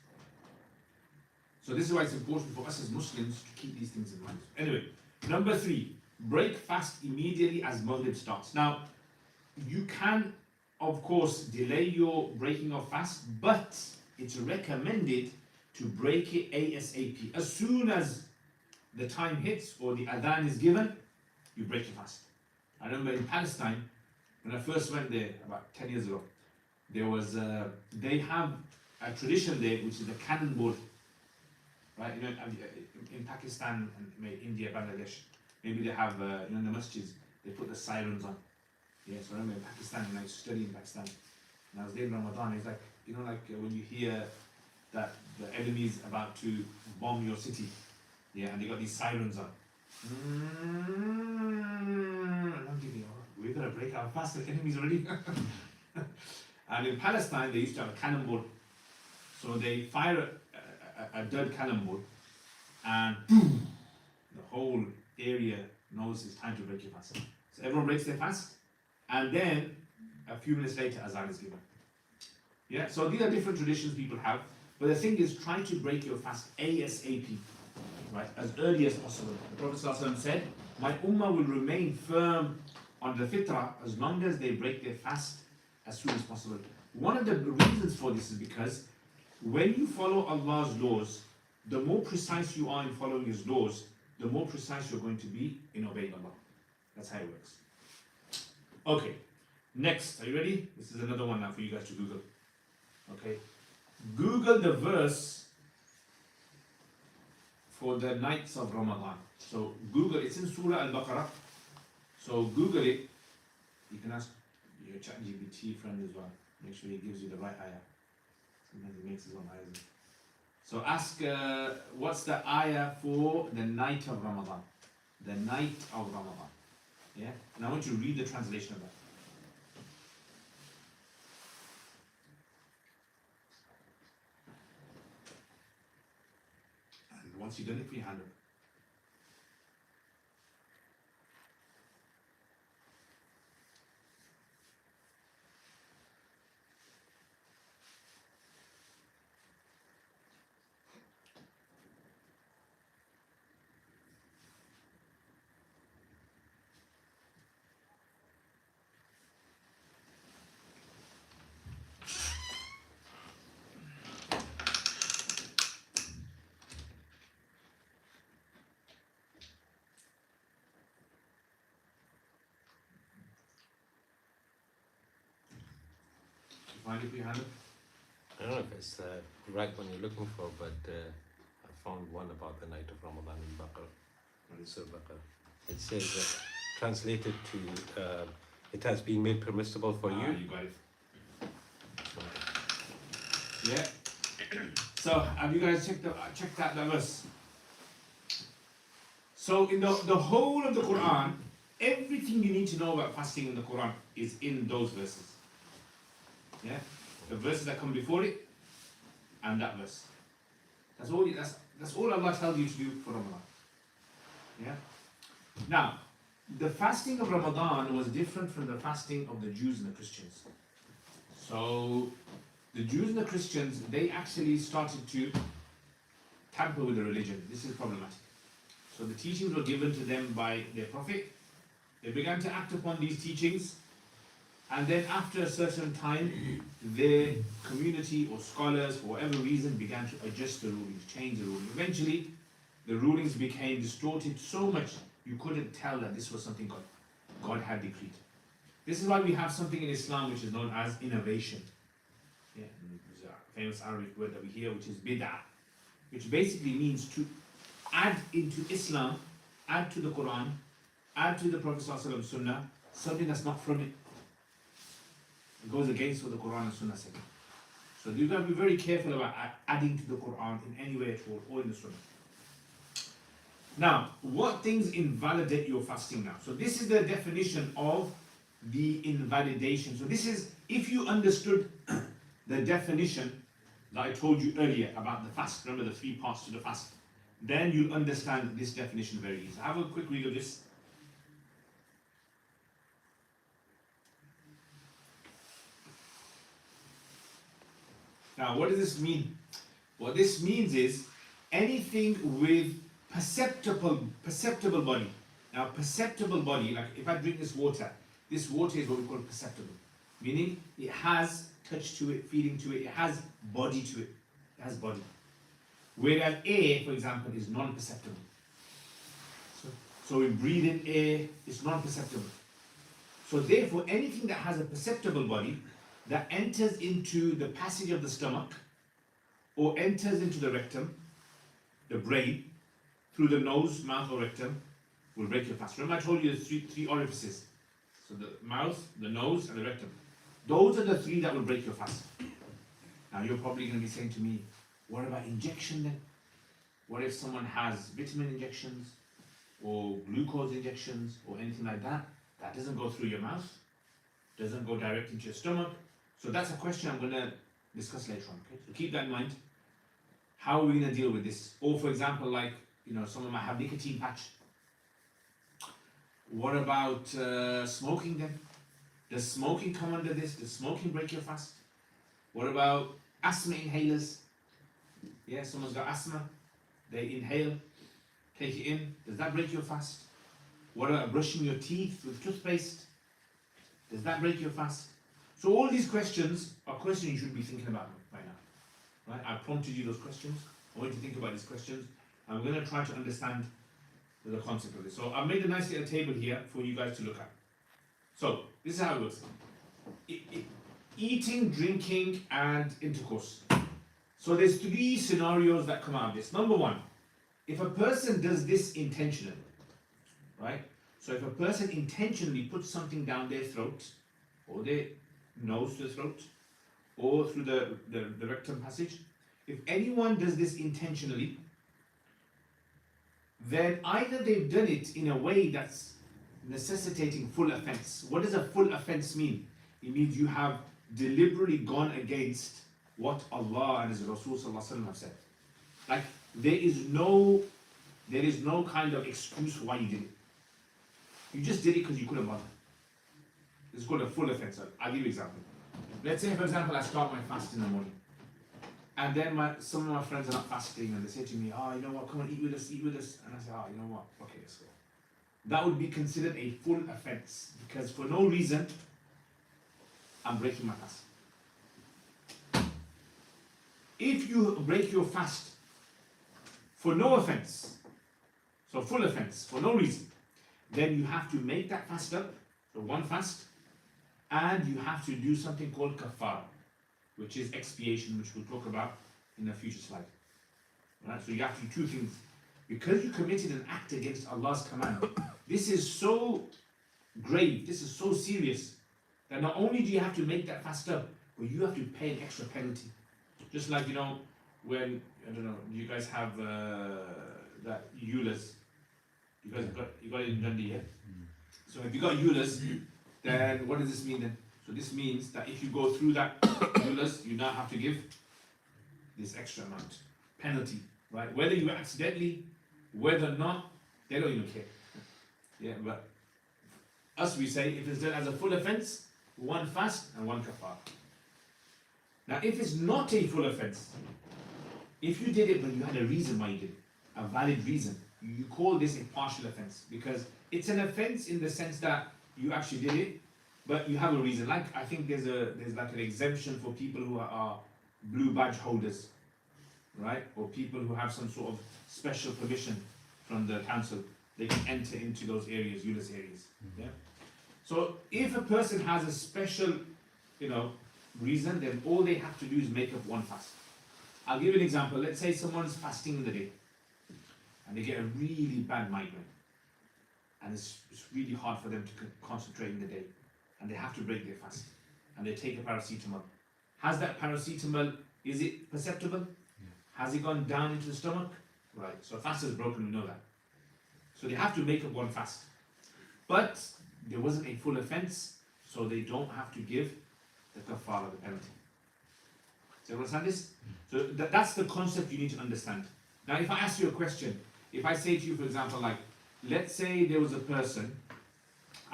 So this is why it's important for us as Muslims to keep these things in mind. Anyway, number 3, break fast immediately as Maghrib starts. Now, you can, of course, delay your breaking of fast, but it's recommended to break it ASAP. As soon as the time hits or the adhan is given, you break your fast. I remember in Palestine, when I first went there about 10 years ago, there was they have a tradition there which is the cannonball, right? You know, in Pakistan and maybe India, Bangladesh, maybe they have in the masjids they put the sirens on. Yeah, so I remember in Pakistan when I used to study in Pakistan, and I was there in Ramadan. It's like when you hear that the enemy is about to bomb your city, yeah, and they got these sirens on. And I'm thinking, oh, we're gonna break our fast. The enemy's already. And in Palestine, they used to have a cannonball. So they fire a dead cannonball, and boom, the whole area knows it's time to break your fast. So everyone breaks their fast, and then a few minutes later, azan is given. Yeah, so these are different traditions people have, but the thing is, try to break your fast ASAP, right, as early as possible. The Prophet ﷺ said, my ummah will remain firm on the fitrah as long as they break their fast as soon as possible. One of the reasons for this is because when you follow Allah's laws, the more precise you are in following His laws, the more precise you're going to be in obeying Allah. That's how it works. Okay, next, are you ready? This is another one now for you guys to Google. Okay, Google the verse for the nights of Ramadan. So Google, it's in Surah Al-Baqarah. So Google it. You can ask your ChatGPT friend as well. Make sure he gives you the right ayah. Sometimes he makes his own ayahs. So ask, what's the ayah for the night of Ramadan? The night of Ramadan. Yeah? And I want you to read the translation of that. And once you've done it, put your hand up. Find it, put your hand up. I don't know if it's the right one you're looking for, but I found one about the night of Ramadan in Baqarah. Surah Baqarah. It says that translated to it has been made permissible for you. You got it. Yeah. So have you guys checked out that verse? So in the whole of the Quran, everything you need to know about fasting in the Quran is in those verses. Yeah, the verses that come before it, and that verse. That's all Allah tells you to do for Ramadan. Yeah. Now, the fasting of Ramadan was different from the fasting of the Jews and the Christians. So, the Jews and the Christians, they actually started to tamper with the religion. This is problematic. So the teachings were given to them by their prophet. They began to act upon these teachings. And then after a certain time, their community or scholars, for whatever reason, began to adjust the rulings, change the rulings. Eventually, the rulings became distorted so much you couldn't tell that this was something God had decreed. This is why we have something in Islam which is known as innovation. Yeah, there's a famous Arabic word that we hear, which is bid'ah, which basically means to add into Islam, add to the Quran, add to the Prophet ﷺ Sunnah, something that's not from it. It goes against what the Quran and Sunnah say. So you've got to be very careful about adding to the Quran in any way at all, or in the Sunnah. Now, what things invalidate your fasting now? So this is the definition of the invalidation. So this is, if you understood the definition that I told you earlier about the fast, remember the 3 parts to the fast, then you'll understand this definition very easily. Have a quick read of this. Now, what does this mean? What this means is anything with perceptible body. Now, perceptible body, like if I drink this water is what we call perceptible, meaning it has touch to it, feeling to it, it has body to it, it has body. Whereas air, for example, is non-perceptible. So we breathe in air, it's non-perceptible. So therefore, anything that has a perceptible body that enters into the passage of the stomach or enters into the rectum, the brain, through the nose, mouth or rectum, will break your fast. Remember I told you there's three orifices. So the mouth, the nose and the rectum. Those are the 3 that will break your fast. Now you're probably going to be saying to me, what about injection then? What if someone has vitamin injections or glucose injections or anything like that? That doesn't go through your mouth, doesn't go directly into your stomach. So that's a question I'm going to discuss later on. Okay? So keep that in mind. How are we going to deal with this? Or for example, like, someone might have nicotine patch. What about smoking then? Does smoking come under this? Does smoking break your fast? What about asthma inhalers? Yeah, someone's got asthma, they inhale, take it in. Does that break your fast? What about brushing your teeth with toothpaste? Does that break your fast? So all these questions are questions you should be thinking about right now. Right? I prompted you those questions. I want you to think about these questions. I'm going to try to understand the concept of this. So I've made a nice little table here for you guys to look at. So this is how it works. Eating, drinking, and intercourse. So there's 3 scenarios that come out of this. Number 1, if a person does this intentionally, right? So if a person intentionally puts something down their throat, or their nose to the throat, or through the rectum passage, if anyone does this intentionally, then either they've done it in a way that's necessitating full offense. What does a full offense mean? It means you have deliberately gone against what Allah and His Rasul have said. Like there is no kind of excuse why you did it. You just did it because you couldn't bother. It's called a full offense. I'll give you an example. Let's say, for example, I start my fast in the morning, and then some of my friends are not fasting, and they say to me, "Oh, you know what? Come on, eat with us, eat with us." And I say, "Oh, you know what? Okay, let's go." That would be considered a full offense because for no reason I'm breaking my fast. If you break your fast for no offense, so full offense, for no reason, then you have to make that fast up, the one fast, and you have to do something called kafara, which is expiation, which we'll talk about in a future slide. Right? So you have to do 2 things. Because you committed an act against Allah's command, this is so grave, this is so serious, that not only do you have to make that fast up, but you have to pay an extra penalty. Just like, when, I don't know, you guys have that EULAs. You guys got it in Dundee, yeah? So if you got EULAs, then what does this mean then? So this means that if you go through that EULAs, you now have to give this extra amount, penalty, right? Whether you accidentally, whether or not, they don't even care. Yeah, but us, we say, if it's done as a full offense, 1 fast and 1 kafar. Now, if it's not a full offense, if you did it but you had a reason why you did it, a valid reason, you call this a partial offense because it's an offense in the sense that you actually did it, but you have a reason. Like I think there's like an exemption for people who are blue badge holders, right? Or people who have some sort of special permission from the council. They can enter into those areas, ULIS areas. Yeah. So if a person has a special, reason, then all they have to do is make up 1 fast. I'll give you an example. Let's say someone's fasting in the day, and they get a really bad migraine, and it's really hard for them to concentrate in the day, and they have to break their fast, and they take a paracetamol. Has that paracetamol, is it perceptible? Yeah. Has it gone down into the stomach? Right, so fast is broken, we know that. So they have to make up 1 fast. But there wasn't a full offense, so they don't have to give the kafara, the penalty. Do you understand this? So that's the concept you need to understand. Now, if I ask you a question, if I say to you, for example, like, let's say there was a person,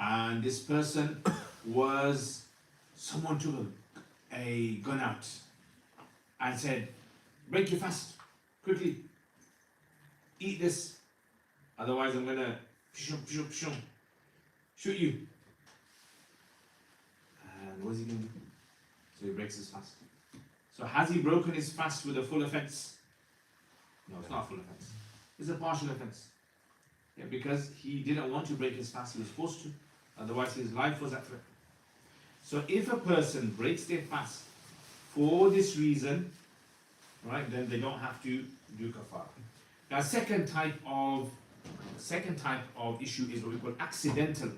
and this person was, someone took a gun out and said, break your fast, quickly, eat this, otherwise I'm gonna shoot you. And what's he gonna do? So he breaks his fast. So has he broken his fast with a full offense? No, it's not a full offense. It's a partial offense. Yeah, because he didn't want to break his fast, he was forced to, otherwise his life was at threat. So if a person breaks their fast for this reason, right, then they don't have to do kafara. Now, second type of issue is what we call accidental.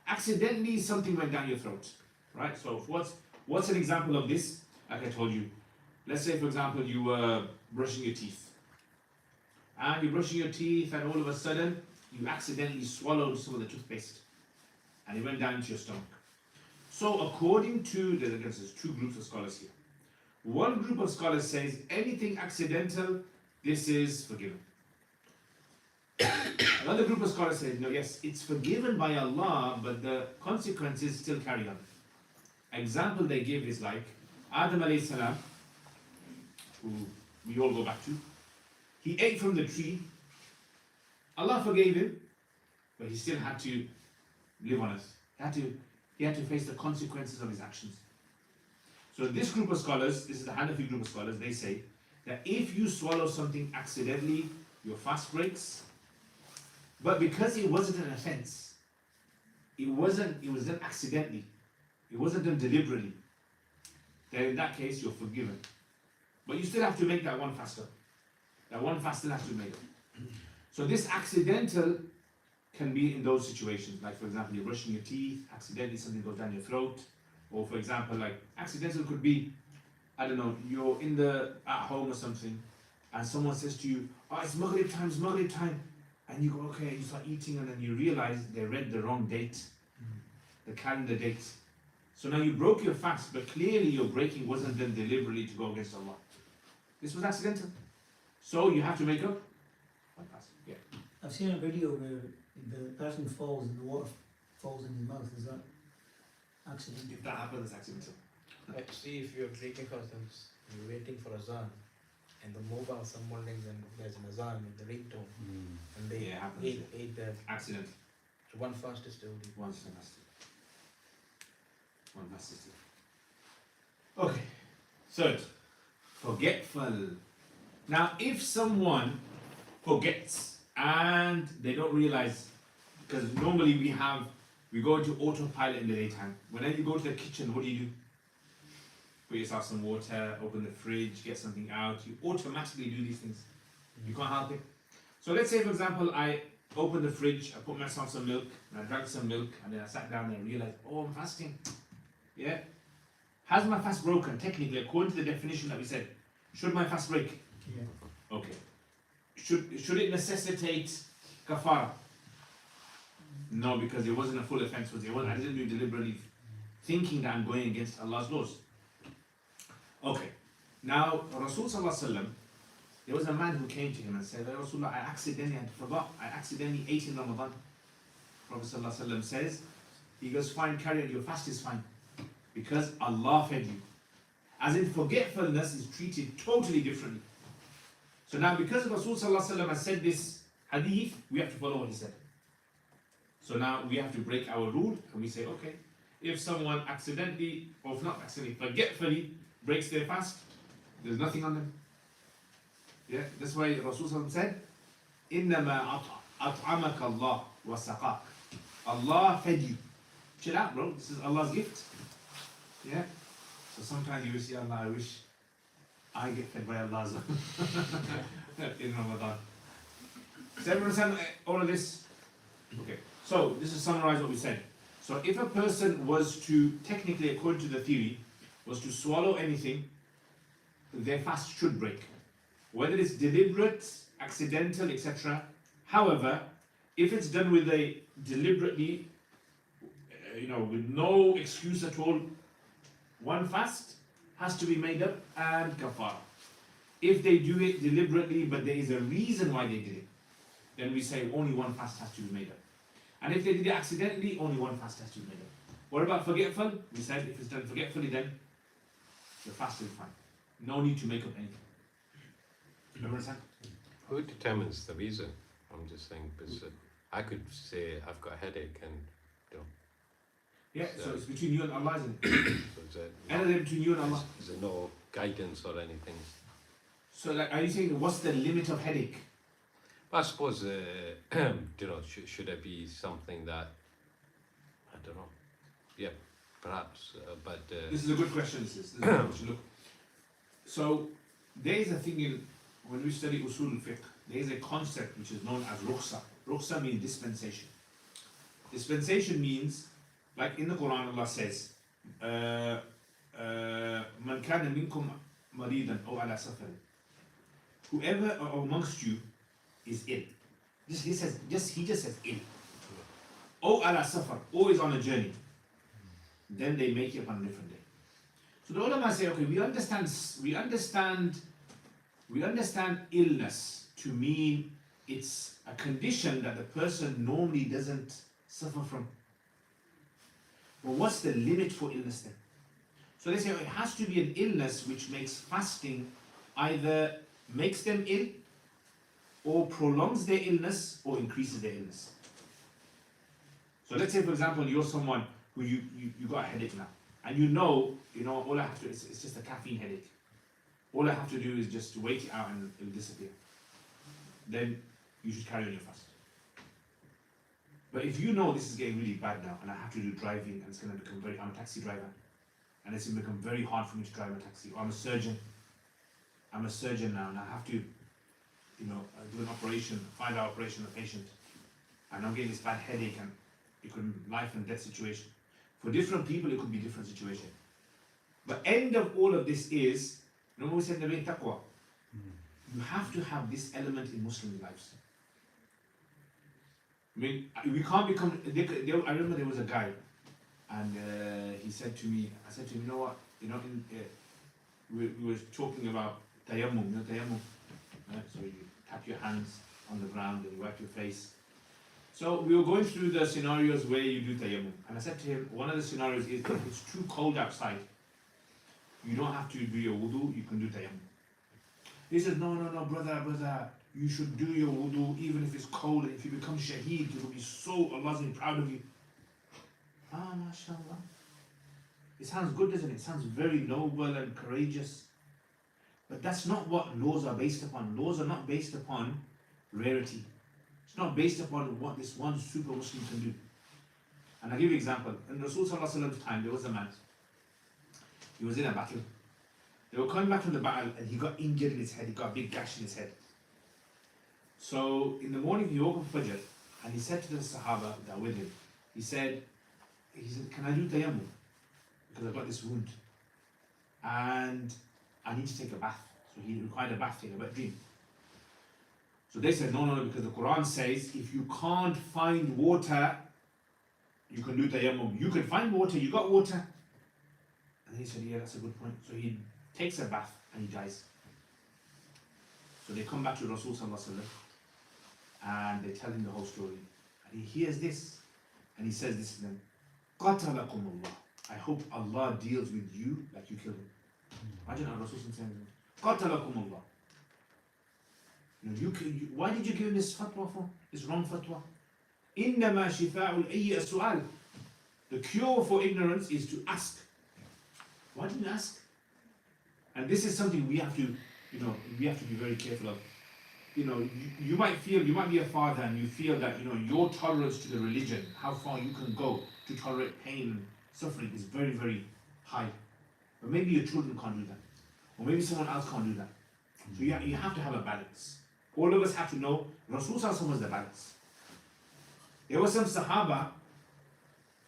Accidentally, something went down your throat, right? So what's an example of this? Like I told you, let's say, for example, you were brushing your teeth, and you're brushing your teeth, and all of a sudden you accidentally swallowed some of the toothpaste, and it went down into your stomach. So according to, there's two groups of scholars here. One group of scholars says anything accidental, this is forgiven. Another group of scholars says, no, yes, it's forgiven by Allah, but the consequences still carry on. Example they give is like Adam alayhi salam, who we all go back to. He ate from the tree. Allah forgave him, but he still had to live on earth. He had to face the consequences of his actions. So this group of scholars, this is the Hanafi group of scholars, they say that if you swallow something accidentally, your fast breaks. But because it wasn't an offense, it was done accidentally, it wasn't done deliberately, then in that case you're forgiven. But you still have to make that one fast up. That one fast still has to be made up. So this accidental can be in those situations, like for example, you're brushing your teeth, accidentally something goes down your throat, or for example, like accidental could be, I don't know, you're at home or something, and someone says to you, oh, it's Maghrib time, and you go, okay, you start eating, and then you realize they read the wrong date, the calendar date. So now you broke your fast, but clearly your breaking wasn't done deliberately to go against Allah. This was accidental. So you have to make up one fast. Yeah. I've seen a video where the person falls and the water falls in his mouth. Is that accident? If that happens, it's accidental. Like, see if you're drinking, for instance, you're waiting for azan, and the mobile someone rings and there's an azan with the ringtone, and they Yeah, it happens. ate that. Accident. So one fast is still the One fast. One fast is still. Okay. Third, forgetful. Now, if someone forgets and they don't realize, because normally we go into autopilot in the daytime. Whenever you go to the kitchen, what do? Put yourself some water, open the fridge, get something out. You automatically do these things. You can't help it. So let's say, for example, I opened the fridge, I put myself some milk, and I drank some milk, and then I sat down and I realized, oh, I'm fasting. Yeah? Has my fast broken? Technically, according to the definition that we said, should my fast break? Yeah. Okay. Should it necessitate kafara? No, because it wasn't a full offense. I didn't do it deliberately, thinking that I'm going against Allah's laws. Okay. Now, Rasul Sallallahu Alaihi Wasallam, there was a man who came to him and said, Rasulullah, I accidentally ate in Ramadan. Prophet Sallallahu Alaihi Wasallam says, he goes, fine, carry on, your fast is fine, because Allah fed you. As in, forgetfulness is treated totally differently. So now, because Rasul Sallallahu Alaihi Wasallam has said this hadith, we have to follow what he said. So now we have to break our rule and we say, okay, if someone accidentally, or if not accidentally, forgetfully breaks their fast, there's nothing on them. Yeah, that's why Rasul Sallallahu Alaihi Wasallam said, إِنَّمَا أَطْعَمَكَ اللَّهُ وَسَقَاكَ. Allah fed you. Chill out, bro. This is Allah's gift. Yeah. So sometimes you wish, Ya Allah, I wish I get fed by Allah as well in Ramadan. Does everyone understand all of this? Okay. So this is summarize what we said. So if a person was to, technically according to the theory, was to swallow anything, their fast should break. Whether it's deliberate, accidental, etc. However, if it's done with a deliberately with no excuse at all, one fast has to be made up and kafara. If they do it deliberately, but there is a reason why they did it, then we say only one fast has to be made up. And if they did it accidentally, only one fast has to be made up. What about forgetful? We said if it's done forgetfully, then the fast is fine. No need to make up anything. You understand? Who determines the reason? I'm just saying, because I could say I've got a headache and, Yeah, So- so it's between you and Allah, isn't it? so is there, Anything between you and Allah. is there no guidance or anything? So like, are you saying what's the limit of headache? I suppose, should there be something that, I don't know, yeah, perhaps, but This is a good question, this is a good question. Look, so there is a thing when we study usul al-fiqh, there is a concept which is known as rukhsa. Rukhsa means dispensation. Dispensation means, like in the Quran Allah says, Man kana minkum maridan aw ala safarin. Whoever amongst you is ill. He just says ill. Or ala safar, or is on a journey. Then they make it on a different day. So the ulama say, okay, we understand illness to mean it's a condition that the person normally doesn't suffer from. Well, what's the limit for illness then? So they say it has to be an illness which makes fasting either makes them ill, or prolongs their illness, or increases their illness. So let's say, for example, you're someone who you got a headache now, and all I have to, it's just a caffeine headache. All I have to do is just wait it out and it'll disappear. Then you should carry on your fast. But if you know this is getting really bad now, and I have to do driving, and it's going to become I'm a taxi driver, and it's going to become very hard for me to drive a taxi, or I'm a surgeon now, and I have to, do an operation, 5-hour operation on a patient, and I'm getting this bad headache, and it could be life and death situation. For different people, it could be different situation. But end of all of this is, remember we said the main taqwa. You have to have this element in Muslim lives. I mean, we can't become. I remember there was a guy, and he said to me, I said to him, you know what? We were talking about tayammum. You know tayammum, right? So you tap your hands on the ground and you wipe your face. So we were going through the scenarios where you do tayammum, and I said to him, one of the scenarios is if it's too cold outside, you don't have to do your wudu, you can do tayammum. He said, no, brother, you should do your wudu even if it's cold, and if you become shaheed, you will be so, Allah's going to be proud of you. MashaAllah. It sounds good, doesn't it? It sounds very noble and courageous. But that's not what laws are based upon. Laws are not based upon rarity. It's not based upon what this one super Muslim can do. And I'll give you an example. In Rasulullah's time, there was a man. He was in a battle. They were coming back from the battle, and he got injured in his head. He got a big gash in his head. So in the morning, he woke up Fajr, and he said to the Sahaba that were with him, he said, can I do tayammum? Because I've got this wound. And I need to take a bath. So he required a bath, take a wet dream. So they said, no, because the Quran says, if you can't find water, you can do tayammum. You can find water, you got water. And he said, yeah, that's a good point. So he takes a bath and he dies. So they come back to Rasul Sallallahu Alaihi Wasallam and they tell him the whole story. And he hears this and he says this to them, قَتَلَكُمُ اللَّهِ. I hope Allah deals with you like you killed him. Imagine how Rasul saying, قَتَلَكُمُ اللَّهِ. Why did you give him this fatwa for? This wrong fatwa. إِنَّمَا شِفَاءُ الْأَيِّ السُّؤَالِ. The cure for ignorance is to ask. Why didn't you ask? And this is something we have to, we have to be very careful of. You might be a father and you feel that, your tolerance to the religion, how far you can go to tolerate pain and suffering is very, very high. But maybe your children can't do that. Or maybe someone else can't do that. So you have to have a balance. All of us have to know Rasul Sallallahu was the balance. There was some Sahaba,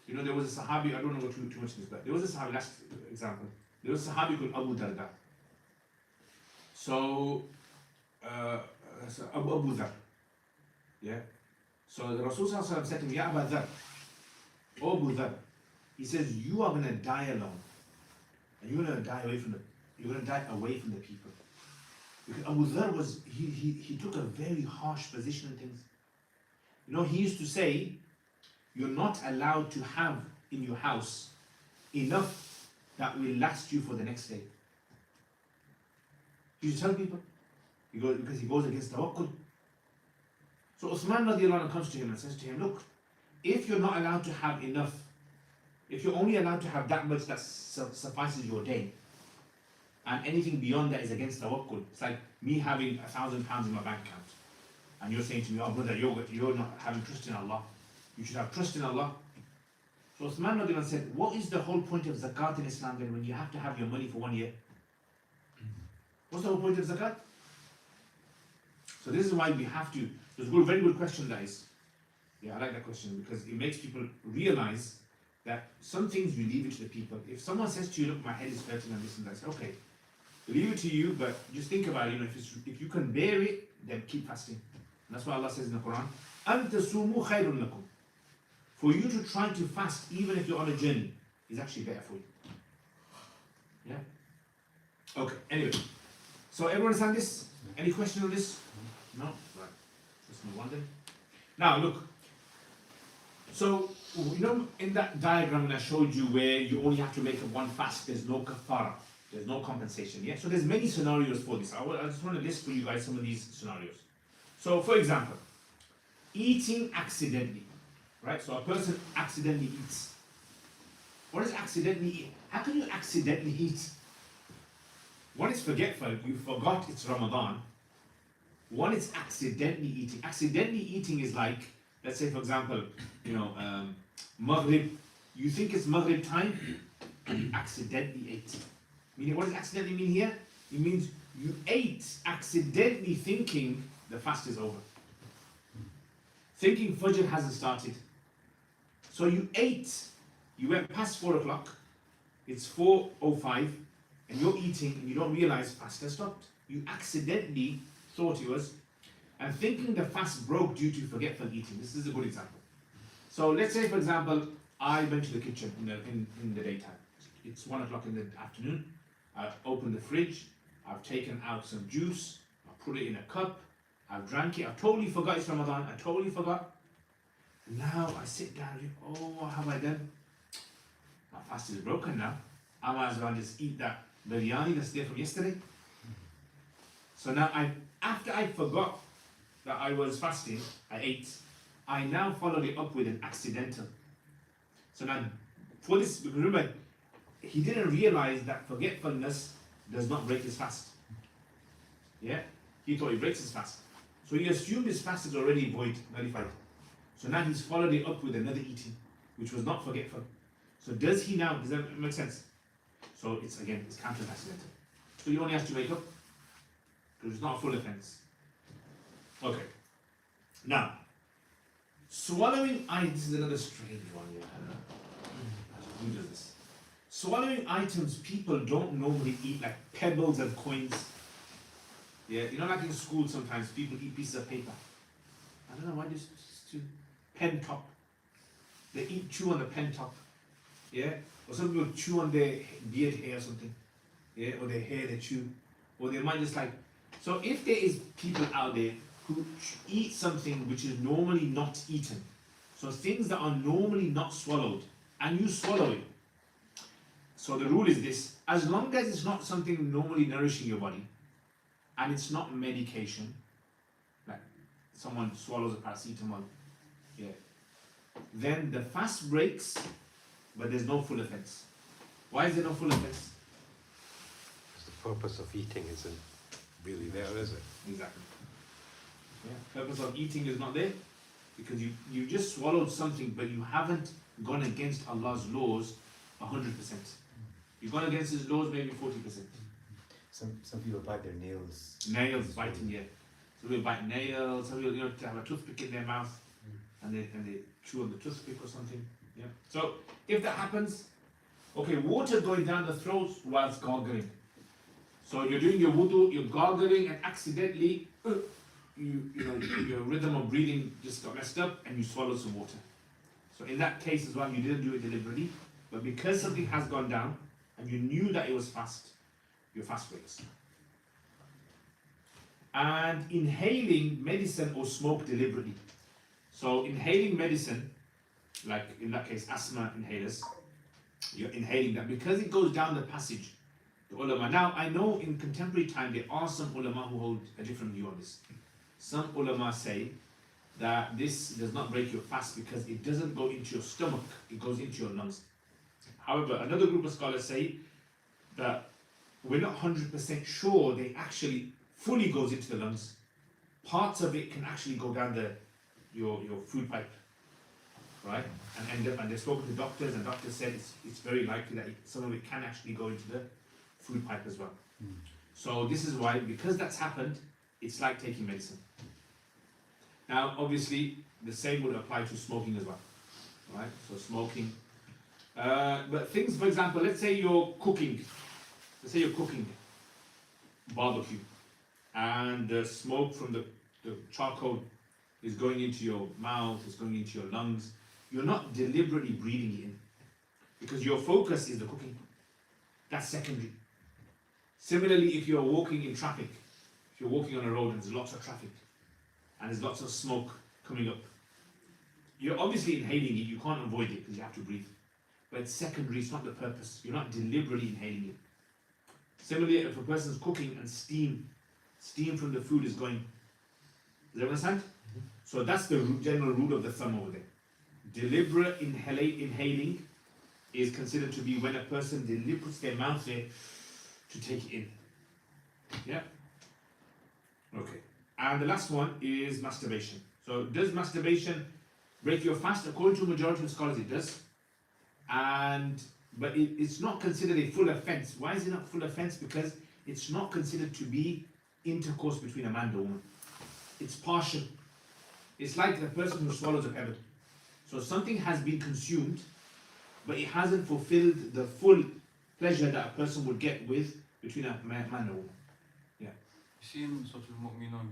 there was a Sahabi, I don't know what too much this, but there was a Sahabi, last example. There was a Sahabi called Abu Darda. So, Abu Dhar. Yeah? So the Rasul Sallallahu said to him, Ya Abu Dhar, O Abu Dhar, He says, you are going to die alone. And you're going to die away from the people. Because Abu Dhar was, he took a very harsh position in things. You know, he used to say, you're not allowed to have in your house enough that will last you for the next day. He used to tell people, because he goes against tawakkul. So Uthman radiallahu anhu comes to him and says to him, look, if you're not allowed to have enough, if you're only allowed to have that much that suffices your day, and anything beyond that is against tawakkul, it's like me having £1,000 in my bank account, and you're saying to me, oh brother, you're not having trust in Allah. You should have trust in Allah. So Uthman radiallahu anhu said, what is the whole point of zakat in Islam then when you have to have your money for 1 year? What's the whole point of zakat? So this is why we have to, it's a very good question, guys. Yeah, I like that question because it makes people realize that some things you leave it to the people. If someone says to you, look, my head is hurting and this and that, I say, okay, leave it to you, but just think about it, you know, if you can bear it, then keep fasting. And that's why Allah says in the Quran, أَن تَصُومُوا خَيْرٌ لَكُمْ. For you to try to fast, even if you're on a journey, is actually better for you. Yeah? Okay, anyway. So everyone understand this? Any question on this? No? Right. Let's move on then. Now look. So, you know, in that diagram that I showed you where you only have to make up one fast, there's no kafara, there's no compensation, yeah? So there's many scenarios for this. I just want to list for you guys some of these scenarios. So, for example, eating accidentally, right? So a person accidentally eats. What is accidentally eat? How can you accidentally eat? One is forgetful, you forgot it's Ramadan. One is accidentally eating. Accidentally eating is like, let's say for example, you know, Maghrib, you think it's Maghrib time and you accidentally ate. Meaning, what does accidentally mean here? It means you ate accidentally thinking the fast is over. Thinking Fajr hasn't started. So you ate, you went past 4 o'clock, it's 4:05, and you're eating and you don't realize fast has stopped. You accidentally thought it was, and thinking the fast broke due to forgetful eating. This is a good example. So let's say, for example, I went to the kitchen in the daytime. It's 1 o'clock in the afternoon. I've opened the fridge. I've taken out some juice. I put it in a cup. I've drank it. I totally forgot it's Ramadan. I totally forgot. Now I sit down. Oh, what have I done? My fast is broken now. I might as well just eat that biryani that's there from yesterday. So now after I forgot that I was fasting, I ate. I now followed it up with an accidental. So now, for this, remember, he didn't realize that forgetfulness does not break his fast. Yeah? He thought it breaks his fast. So he assumed his fast is already void, nullified. So now he's followed it up with another eating, which was not forgetful. So does that make sense? So it's counter-accidental. So you only have to make up, because it's not a full offense. Okay. Now, swallowing this is another strange one. Yeah. Who does this? Swallowing items people don't normally eat, like pebbles and coins. Yeah, you know, like in school sometimes people eat pieces of paper. I don't know why this pen top. They chew on the pen top. Yeah, or some people chew on their beard hair or something. Yeah, or their hair they chew, or they might just like. So if there is people out there who eat something which is normally not eaten, so things that are normally not swallowed, and you swallow it. So the rule is this: as long as it's not something normally nourishing your body, and it's not medication, like someone swallows a paracetamol, yeah, then the fast breaks, but there's no full offense. Why is there no full offense? Because the purpose of eating isn't really there, is it? Exactly. Yeah. Purpose of eating is not there because you just swallowed something, but you haven't gone against Allah's laws 100%. You've gone against His laws maybe 40%. Some people bite their nails. Nails biting, yeah. Some people bite nails. Some people, to have a toothpick in their mouth, and they chew on the toothpick or something. Yeah. So if that happens, okay, water going down the throat whilst gargling. So you're doing your wudu, you're gargling, and accidentally, your rhythm of breathing just got messed up, and you swallow some water. So in that case as well, you didn't do it deliberately, But because something has gone down and you knew that it was fast, your fast breaks. And inhaling medicine or smoke deliberately. So inhaling medicine, like in that case asthma inhalers, you're inhaling that because it goes down the passage. The ulama. Now I know in contemporary time there are some ulama who hold a different view on this. Some ulama say that this does not break your fast because it doesn't go into your stomach, it goes into your lungs. However, another group of scholars say that we're not 100% sure they actually fully goes into the lungs. Parts of it can actually go down your food pipe, right? And end up, and they've spoken to doctors, and doctors said it's very likely that some of it can actually go into the food pipe as well. So this is why, because that's happened, it's like taking medicine. Now, obviously, the same would apply to smoking as well, right? So smoking, but things, for example, let's say you're cooking barbecue, and the smoke from the charcoal is going into your mouth, is going into your lungs. You're not deliberately breathing it in, because your focus is the cooking. That's secondary. Similarly, if you're walking in traffic, if you're walking on a road and there's lots of traffic, and there's lots of smoke coming up, you're obviously inhaling it, you can't avoid it because you have to breathe. But it's secondary, it's not the purpose. You're not deliberately inhaling it. Similarly, if a person's cooking and steam from the food is going, does everyone understand? So that's the general rule of the thumb over there. Deliberate inhaling is considered to be when a person deliberately puts their mouth there to take it in. Yeah? Okay. And the last one is masturbation. So does masturbation break your fast? According to a majority of scholars, it does. But it's not considered a full offense. Why is it not full offense? Because it's not considered to be intercourse between a man and a woman. It's partial. It's like the person who swallows a pebble. So something has been consumed, but it hasn't fulfilled the full pleasure that a person would get with between a man and a woman. Yeah. You see in Surah Al-Mu'minun,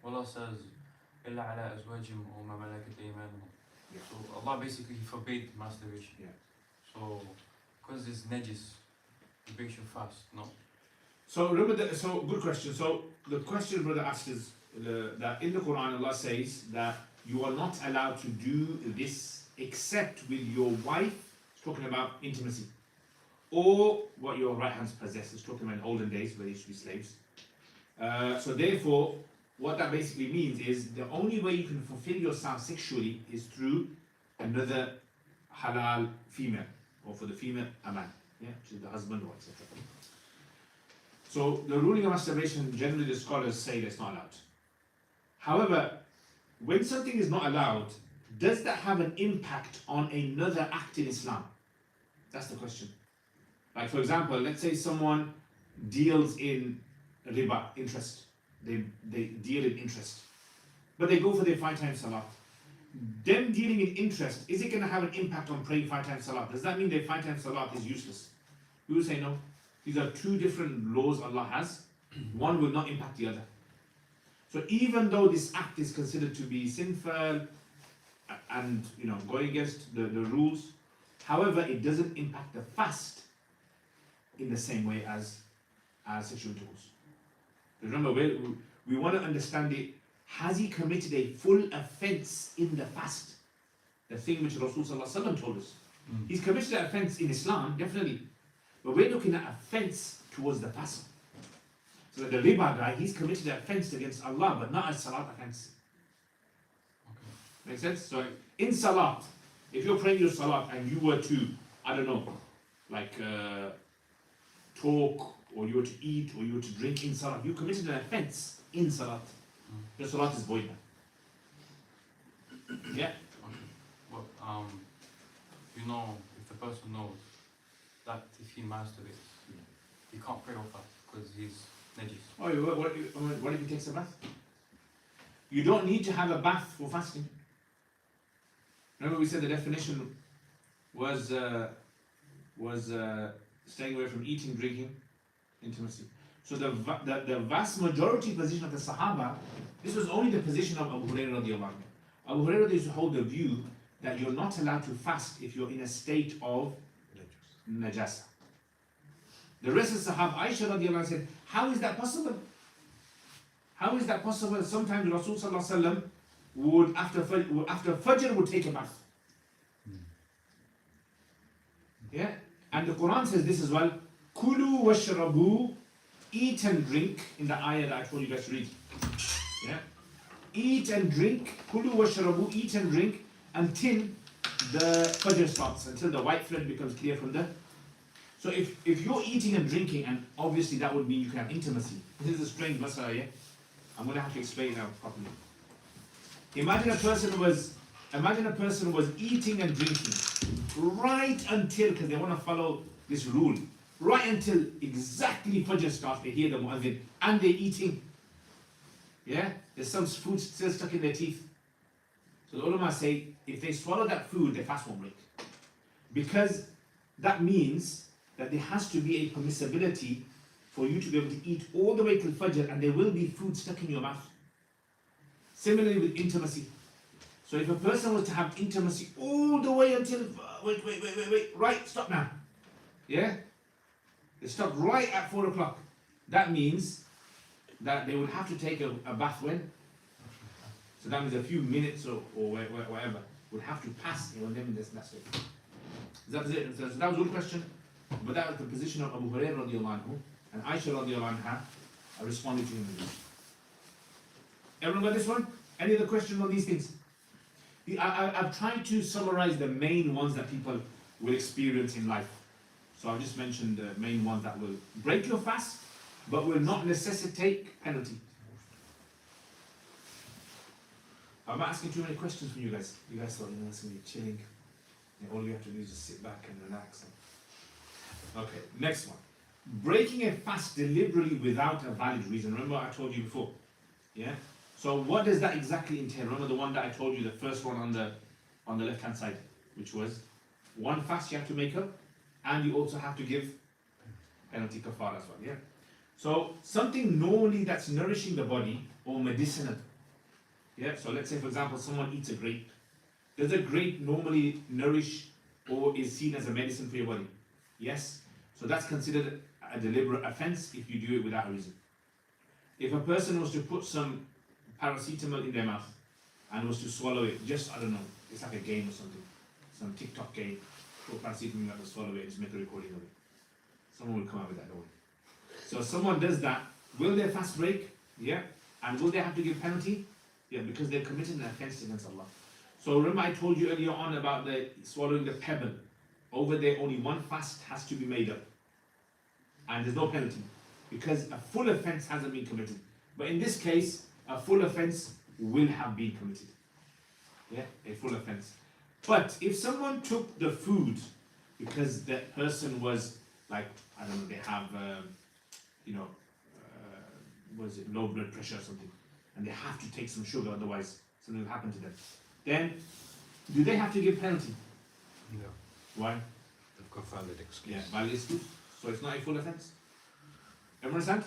Allah says, إِلَّا عَلَىٰ أَزْوَاجِهِمْ أَوْ مَا مَلَكَتْ أَيْمَانُهُم. Yeah. So Allah basically forbade masturbation. Yeah. So, because it's najis, it breaks your fast, no? So remember, so good question. So the question brother asked is that in the Quran Allah says that you are not allowed to do this except with your wife. It's talking about intimacy, or what your right hands possess. It's talking about in olden days where they used to be slaves. So therefore, what that basically means is the only way you can fulfill yourself sexually is through another halal female, or for the female a man, yeah, which is the husband or etc. So the ruling of masturbation, generally the scholars say that's not allowed. However, when something is not allowed, does that have an impact on another act in Islam? That's the question. Like for example, let's say someone deals in riba, interest. They deal in interest. But they go for their 5 times salat. Them dealing in interest, is it going to have an impact on praying 5 times salat? Does that mean their 5 times salat is useless? We will say no. These are 2 different laws Allah has. One will not impact the other. So even though this act is considered to be sinful and going against the rules, however, it doesn't impact the fast in the same way as sexual intercourse. Remember, we want to understand it. Has he committed a full offense in the fast? The thing which Rasulullah told us. He's committed an offense in Islam, definitely. But we're looking at offense towards the fast. So the riba guy, he's committed an offense against Allah, but not a salat offense. Okay. Make sense? So in salat, if you're praying your salat and you were to, I don't know, like talk, or you were to eat, or you were to drink in salat, you committed an offense in salat. Your salat is void now. Yeah? Okay. Well, if the person knows that if he masturbates, he can't pray or fast because he's najis. Oh, what if he takes a bath? You don't need to have a bath for fasting. Remember we said the definition was staying away from eating, drinking, intimacy. So the vast majority position of the Sahaba, this was only the position of Abu Hurairah radiallahu anhu. Abu Hurairah used to hold the view that you're not allowed to fast if you're in a state of najasa. The rest of the Sahaba, Aisha radiallahu anha said, how is that possible? How is that possible? Sometimes Rasul sallallahu alaihi wasallam would, after Fajr, would take a bath. Yeah? And the Quran says this as well, Kulu washrabu, eat and drink, in the ayah that I told you guys to read. Yeah? Eat and drink, Kulu washrabu, eat and drink, until the Fajr starts, until the white thread becomes clear from the... So if you're eating and drinking, and obviously that would mean you can have intimacy. This is a strange masala, yeah? I'm going to have to explain it now properly. Imagine a person was eating and drinking right until, because they want to follow this rule, right until exactly Fajr starts, they hear the muazzin, and they're eating. Yeah? There's some food still stuck in their teeth. So the ulama say, if they swallow that food, their fast won't break. Because that means that there has to be a permissibility for you to be able to eat all the way till Fajr, and there will be food stuck in your mouth. Similarly with intimacy. So if a person was to have intimacy all the way until, wait, right, stop now. Yeah? They stopped right at 4 o'clock. That means that they would have to take a bath when? So that means a few minutes or whatever would have to pass, you know, then that's it. That was it. So that was a good question. But that was the position of Abu Hurairah radiallahu anhu, and Aisha radiallahu anha responded to him with this. Everyone got this one? Any other questions on these things? I've tried to summarize the main ones that people will experience in life. So I've just mentioned the main ones that will break your fast, but will not necessitate penalty. I'm not asking too many questions from you guys. You guys thought, it's going to be chilling. All you have to do is just sit back and relax. Okay, next one. Breaking a fast deliberately without a valid reason. Remember I told you before? Yeah? So what does that exactly entail? Remember the one that I told you, the first one on the left hand side, which was one fast you have to make up, and you also have to give penalty kafara as well. Yeah? So something normally that's nourishing the body or medicinal. Yeah? So let's say for example someone eats a grape. Does a grape normally nourish or is seen as a medicine for your body? Yes. So that's considered a deliberate offense if you do it without a reason. If a person was to put some paracetamol in their mouth and was to swallow it, just, I don't know, it's like a game or something, some TikTok game, put paracetamol in and swallow it and just make a recording of it. Someone will come out with that, don't worry. So if someone does that, will their fast break? Yeah. And will they have to give penalty? Yeah, because they're committed an offense against Allah. So remember I told you earlier on about the swallowing the pebble. Over there only one fast has to be made up. And there's no penalty. Because a full offense hasn't been committed. But in this case, a full offense will have been committed. Yeah, a full offense. But if someone took the food because that person was like, I don't know, they have, what is it, low blood pressure or something, and they have to take some sugar, otherwise something will happen to them. Then, do they have to give penalty? No. Why? They've got valid excuse. Yeah, valid excuse. So it's not a full offense. Everyone understand?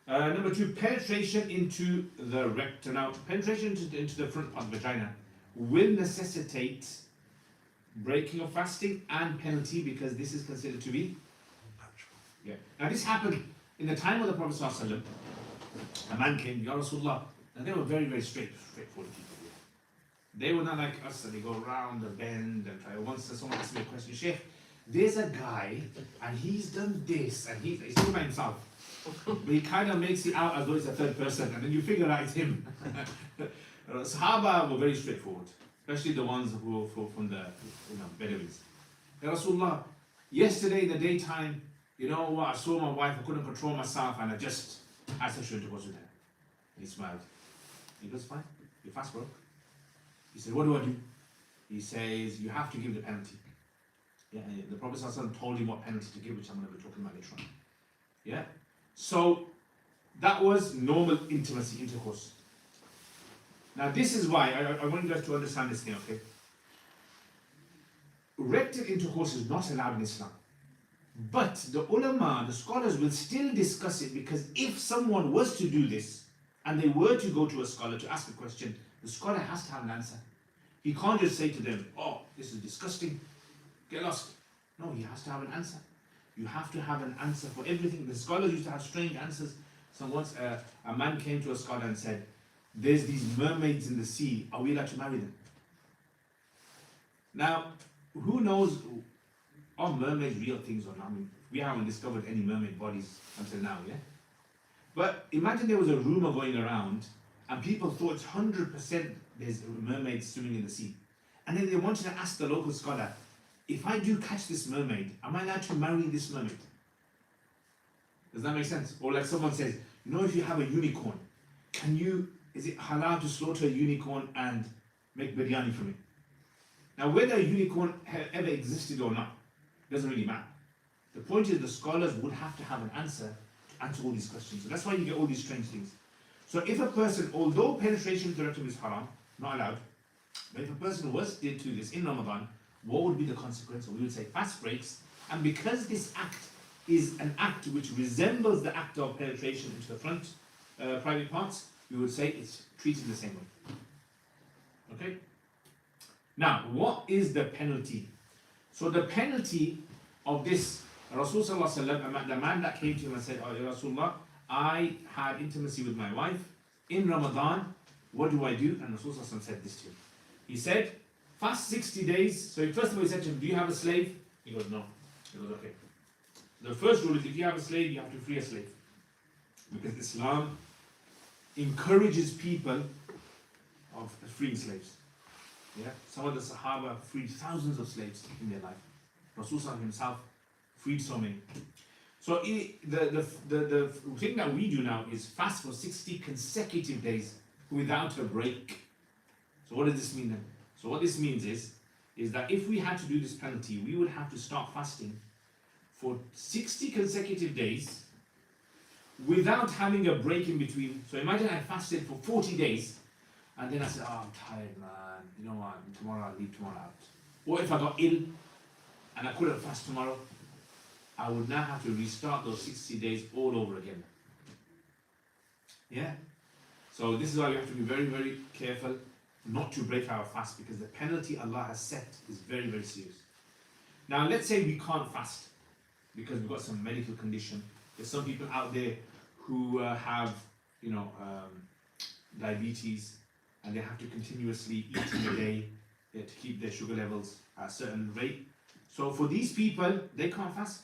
Right. Number 2, penetration into the rectum. Now, penetration into the front part of the vagina will necessitate breaking of fasting and penalty because this is considered to be natural. Yeah. Now this happened in the time of the Prophet ﷺ. A man came, Ya Rasulullah. Now they were very, very straightforward people. They were not like us, and they go around the bend and try. Once someone asked me a question, Sheikh, there's a guy and he's done this, and he's talking about himself. But he kind of makes it out as though it's a third person, and then you figure out it's him. Sahaba were very straightforward, especially the ones who were from the Bedouins. Ya Rasulullah, yesterday in the daytime, you know what, I saw my wife, I couldn't control myself, and I just had sexual intercourse with her. He smiled. He goes, fine, your fast broke. He said, what do I do? He says, you have to give the penalty. Yeah, the Prophet ﷺ told him what penalty to give, which I'm going to be talking about later on. Yeah? So, that was normal intimacy, intercourse. Now this is why, I want you guys to understand this thing, okay? Rectal intercourse is not allowed in Islam. But the ulama, the scholars will still discuss it, because if someone was to do this, and they were to go to a scholar to ask a question, the scholar has to have an answer. He can't just say to them, oh, this is disgusting. get lost. No, he has to have an answer. You have to have an answer for everything. The scholars used to have strange answers. So once a man came to a scholar and said, there's these mermaids in the sea, are we allowed to marry them? Now, who knows, are mermaids real things or not? I mean, we haven't discovered any mermaid bodies until now, yeah? But imagine there was a rumor going around and people thought 100% there's mermaids swimming in the sea. And then they wanted to ask the local scholar, if I do catch this mermaid, am I allowed to marry this mermaid? Does that make sense? Or like someone says, you know, if you have a unicorn, is it halal to slaughter a unicorn and make biryani from it? Now, whether a unicorn ever existed or not, doesn't really matter. The point is the scholars would have to have an answer to answer all these questions. So that's why you get all these strange things. So if a person, although penetration with the rectum is haram, not allowed, but if a person was did to this in Ramadan, what would be the consequence? We would say fast breaks, and because this act is an act which resembles the act of penetration into the front private parts, we would say it's treated the same way. Okay? Now, what is the penalty? So the penalty of this, Rasulullah, the man that came to him and said, oh, Ya Rasulullah, I had intimacy with my wife in Ramadan, what do I do? And Rasulullah said this to him. He said, fast 60 days. So first of all he said to him, do you have a slave? He goes, no. He goes, okay. The first rule is if you have a slave, you have to free a slave. Because Islam encourages people of freeing slaves. Yeah? Some of the Sahaba freed thousands of slaves in their life. Rasulullah himself freed so many. So the thing that we do now is fast for 60 consecutive days without a break. So what does this mean then? So what this means is that if we had to do this penalty, we would have to start fasting for 60 consecutive days without having a break in between. So imagine I fasted for 40 days and then I said, oh, I'm tired, man. You know what? Tomorrow I'll leave tomorrow out. Or if I got ill and I couldn't fast tomorrow, I would now have to restart those 60 days all over again. Yeah? So this is why we have to be very, very careful not to break our fast, because the penalty Allah has set is very, very serious. Now let's say we can't fast because we've got some medical condition. There's some people out there who have, diabetes, and they have to continuously eat in a day to keep their sugar levels at a certain rate. So for these people, they can't fast.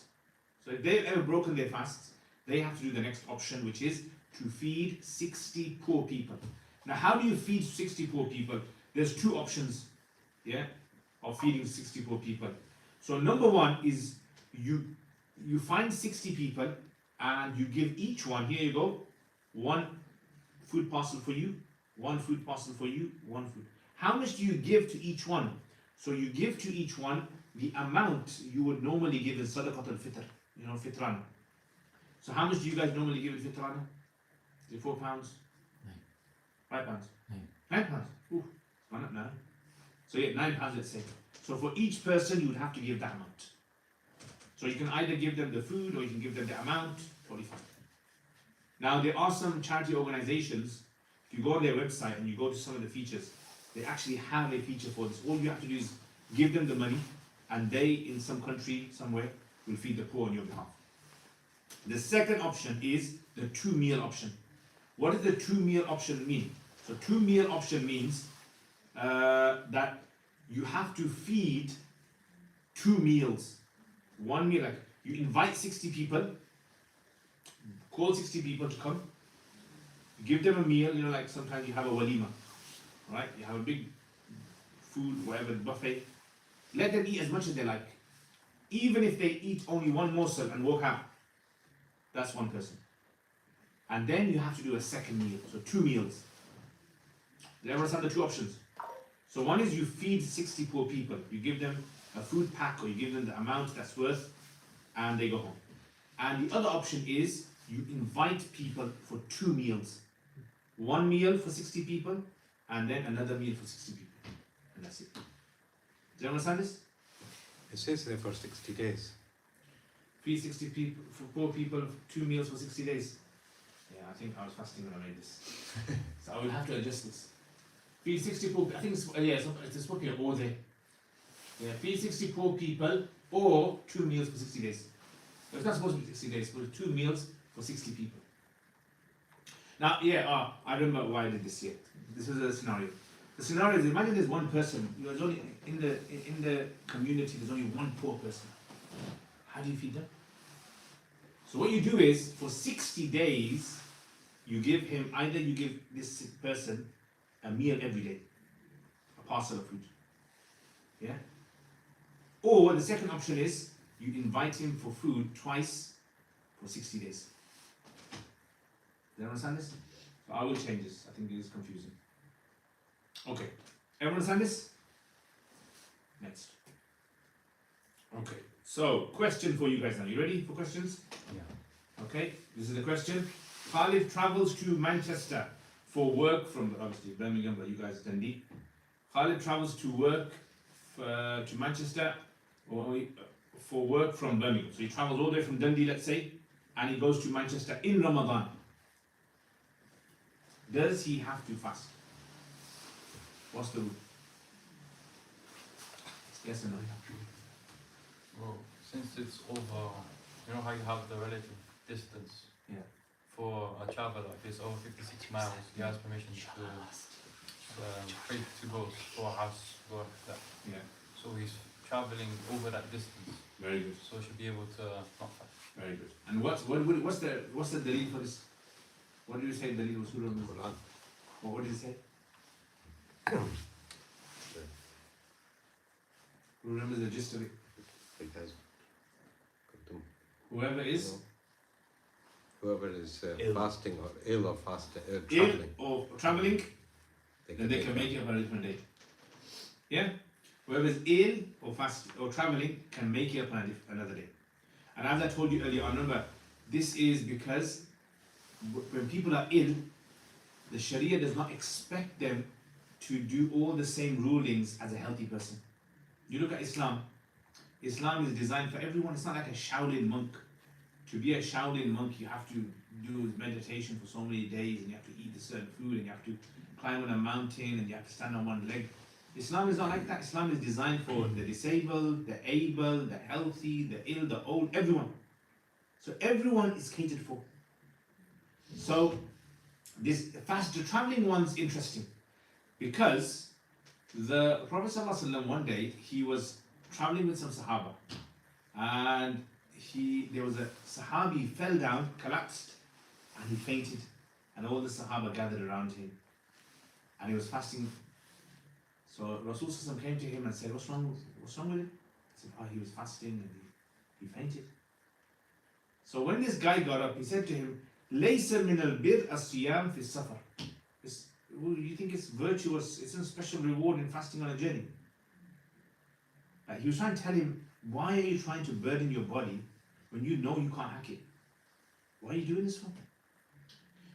So if they've ever broken their fasts, they have to do the next option, which is to feed 60 poor people. Now, how do you feed 60 poor people? There's two options, of feeding 60 poor people. So number one is you find 60 people and you give each one, here you go, one food parcel for you, one food parcel for you, one food. How much do you give to each one? So you give to each one the amount you would normally give in Sadaqat al-Fitr, Fitrana. So how much do you guys normally give in Fitrana? Is it £4? 5 pounds? 9 pounds. Ooh, it's gone up now. So yeah, £9 let's say. So for each person you would have to give that amount. So you can either give them the food or you can give them the amount, totally fine. Now there are some charity organizations, if you go on their website and you go to some of the features, they actually have a feature for this. All you have to do is give them the money and they, in some country, somewhere, will feed the poor on your behalf. The second option is the 2-meal option. What does the 2-meal option mean? So 2-meal option means that you have to feed 2 meals. 1 meal, like you invite 60 people, call 60 people to come, give them a meal, like sometimes you have a walima, right? You have a big food, whatever, buffet. Let them eat as much as they like. Even if they eat only one morsel and walk out, that's one person. And then you have to do a second meal, so 2 meals. Did everyone understand the 2 options? So one is you feed 60 poor people. You give them a food pack or you give them the amount that's worth and they go home. And the other option is you invite people for 2 meals. 1 meal for 60 people and then another meal for 60 people. And that's it. Do you understand this? It says there for 60 days. Feed 60 people, for poor people, 2 meals for 60 days. Yeah, I think I was fasting when I made this. So I will have to adjust this. Feed 60 poor, I think it's supposed to be all day. Yeah, feed 60 poor people or 2 meals for 60 days. It's not supposed to be 60 days, but 2 meals for 60 people. Now, I remember why I did this here. This is a scenario. The scenario is, imagine there's one person, there's only in the community, there's only one poor person. How do you feed them? So what you do is, for 60 days, you give this person a meal every day, a parcel of food. Yeah? Or the second option is, you invite him for food twice for 60 days. Do you understand this? So I will change this. I think it is confusing. Okay. Everyone understand this? Next. Okay. So, question for you guys now. You ready for questions? Yeah. Okay. This is the question. Khalid travels to Manchester for work from, obviously, Birmingham, but you guys are Dundee. Khalid travels to work to Manchester for work from Birmingham. So he travels all the way from Dundee, let's say, and he goes to Manchester in Ramadan. Does he have to fast? What's the rule? Yes or no? Well, since it's over, you know how you have the relative distance? Yeah. For a traveller, if it's over 56 miles, he has permission to go to a house, go like that. Yeah. So he's travelling over that distance, Very good. so he should be able to not fast. Very good. And what's the dalil for this? What did you say dalil was Surah Al-Quran? What did you say? Who remembers the gist of it? Because Whoever is whoever is Ill. fasting or ill or ill traveling, or travelling, then they can make it up on a different day. Yeah? Whoever is ill or fast or traveling can make it up on another day. And as I told you earlier, I remember this is because when people are ill, the Sharia does not expect them to do all the same rulings as a healthy person. You look at Islam. Islam is designed for everyone. It's not like a Shaolin monk. To be a Shaolin monk, you have to do meditation for so many days, and you have to eat a certain food, and you have to climb on a mountain, and you have to stand on one leg. Islam is not like that. Islam is designed for the disabled, the able, the healthy, the ill, the old, everyone. So everyone is catered for. So this the traveling one's interesting because the Prophet ﷺ one day he was traveling with some Sahaba, and there was a Sahabi fell down, collapsed, and he fainted, and all the Sahaba gathered around him, and he was fasting. So Rasul ﷺ came to him and said, "What's wrong with him?" He said, "He was fasting and he fainted." So when this guy got up, he said to him, "Laysa min al-bir as-siyam fi safar." You think it's virtuous? It's a special reward in fasting on a journey. He was trying to tell him, why are you trying to burden your body when you know you can't hack it? What are you doing this for?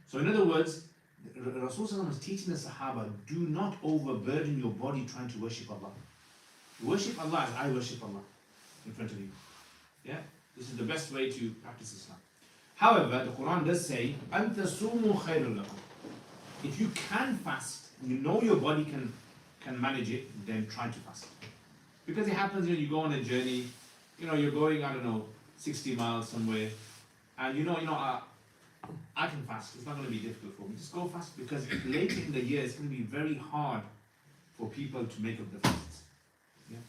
So in other words, Rasulullah was teaching the Sahaba, do not overburden your body trying to worship Allah. Worship Allah as I worship Allah in front of you. Yeah? This is the best way to practice Islam. However, the Quran does say, أَن تَصُومُوا خَيْرٌ لَكُمْ. If you can fast, you know your body can manage it, then try to fast. Because it happens, you go on a journey, you're going, 60 miles somewhere, and I can fast. It's not going to be difficult for me. Just go fast, because later in the year, it's going to be very hard for people to make up the fasts. Yeah?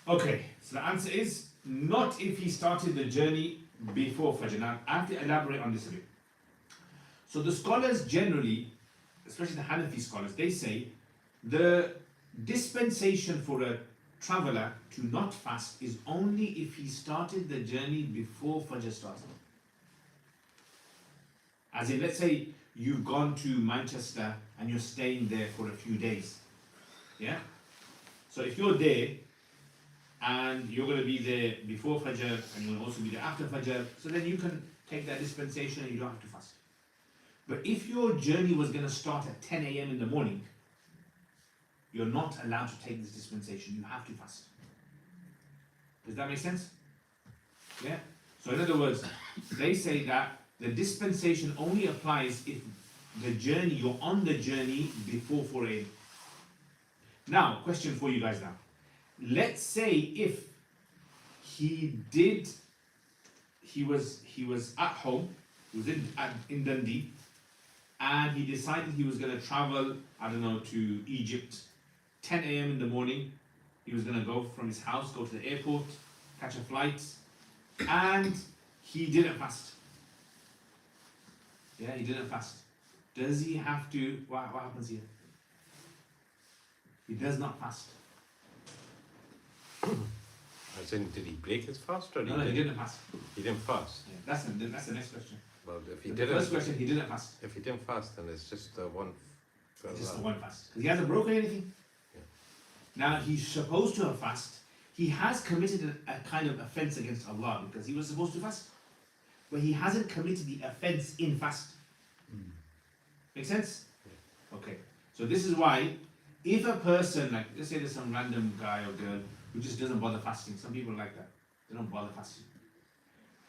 Okay, so the answer is, not if he started the journey before Fajr. Now, I have to elaborate on this a bit. So the scholars generally, especially the Hanafi scholars, they say the dispensation for a traveller to not fast is only if he started the journey before Fajr starts. As in, let's say you've gone to Manchester and you're staying there for a few days. Yeah? So if you're there and you're going to be there before Fajr and you're going to also be there after Fajr, so then you can take that dispensation and you don't have to fast. But if your journey was going to start at 10 a.m. in the morning, you're not allowed to take this dispensation. You have to fast. Does that make sense? Yeah? So in other words, they say that the dispensation only applies if you're on the journey before 4 a.m. Now, question for you guys now. Let's say if he was at home, he was in Dundee, and he decided he was going to travel, I don't know, to Egypt, 10 a.m. in the morning. He was going to go from his house, go to the airport, catch a flight, and he didn't fast. Yeah, he didn't fast. Does he have to, what happens here? He does not fast. As in, did he break his fast or No, he didn't fast. He didn't fast. Yeah, that's the next question. Well, if he The didn't, first question, he didn't fast. if he didn't fast, then it's just the one. It's just the one fast. Because he hasn't broken anything. Yeah. Now, he's supposed to have fast. He has committed a kind of offense against Allah because he was supposed to fast. But he hasn't committed the offense in fast. Make sense? Okay. So this is why, if a person, like, let's say there's some random guy or girl who just doesn't bother fasting. Some people are like that. They don't bother fasting.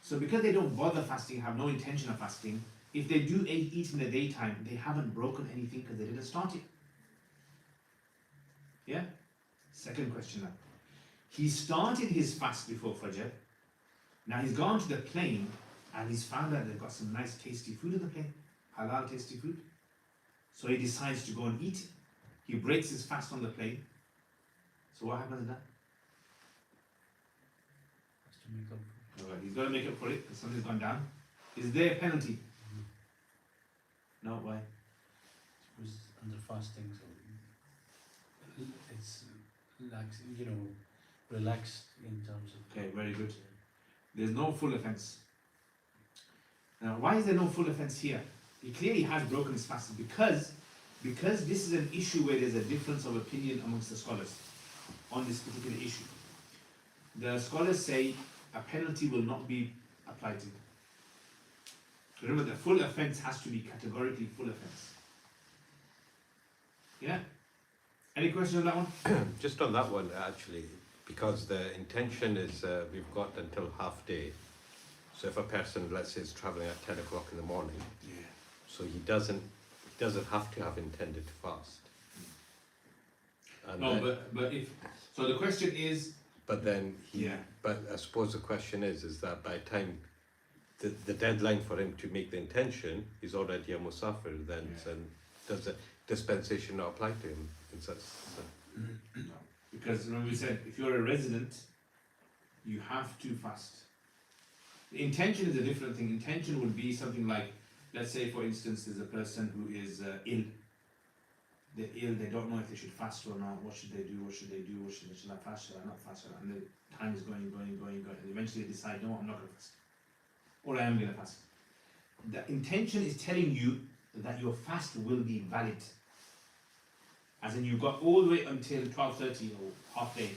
So because they don't bother fasting, have no intention of fasting, if they do eat in the daytime, they haven't broken anything because they didn't start it. Yeah? Second question now. He started his fast before Fajr. Now he's gone to the plane and he's found out they've got some nice tasty food in the plane. Halal tasty food. So he decides to go and eat it. He breaks his fast on the plane. So what happens then? Has to make up. Alright, he's got to make up for it because something's gone down. Is there a penalty? No, why? It was under fasting, so it's relaxed in terms of. Okay, very good. There's no full offense. Now, why is there no full offense here? He clearly has broken his fast because this is an issue where there's a difference of opinion amongst the scholars on this particular issue. The scholars say a penalty will not be applied to him. Remember, the full offense has to be categorically full offense. Yeah? Any questions on that one? Just on that one, actually, because the intention is we've got until half day. So if a person, let's say, is traveling at 10 o'clock in the morning, Yeah. so he doesn't have to have intended to fast. And No, then, but if so, the question is. but then he. Yeah. But I suppose the question is that by the time the deadline for him to make the intention is already a musafir, then Yeah. does the dispensation not apply to him? In such, No. Because remember we said if you're a resident, you have to fast. The intention is a different thing. Intention would be something like, let's say for instance, there's a person who is ill. They're ill, they don't know if they should fast or not. What should they do? Should I fast? Should I not fast? And the time is going. And eventually they decide, no, I'm not going to fast. Or I am going to fast. The intention is telling you that your fast will be valid. As in you've got all the way until 12:30 or half day.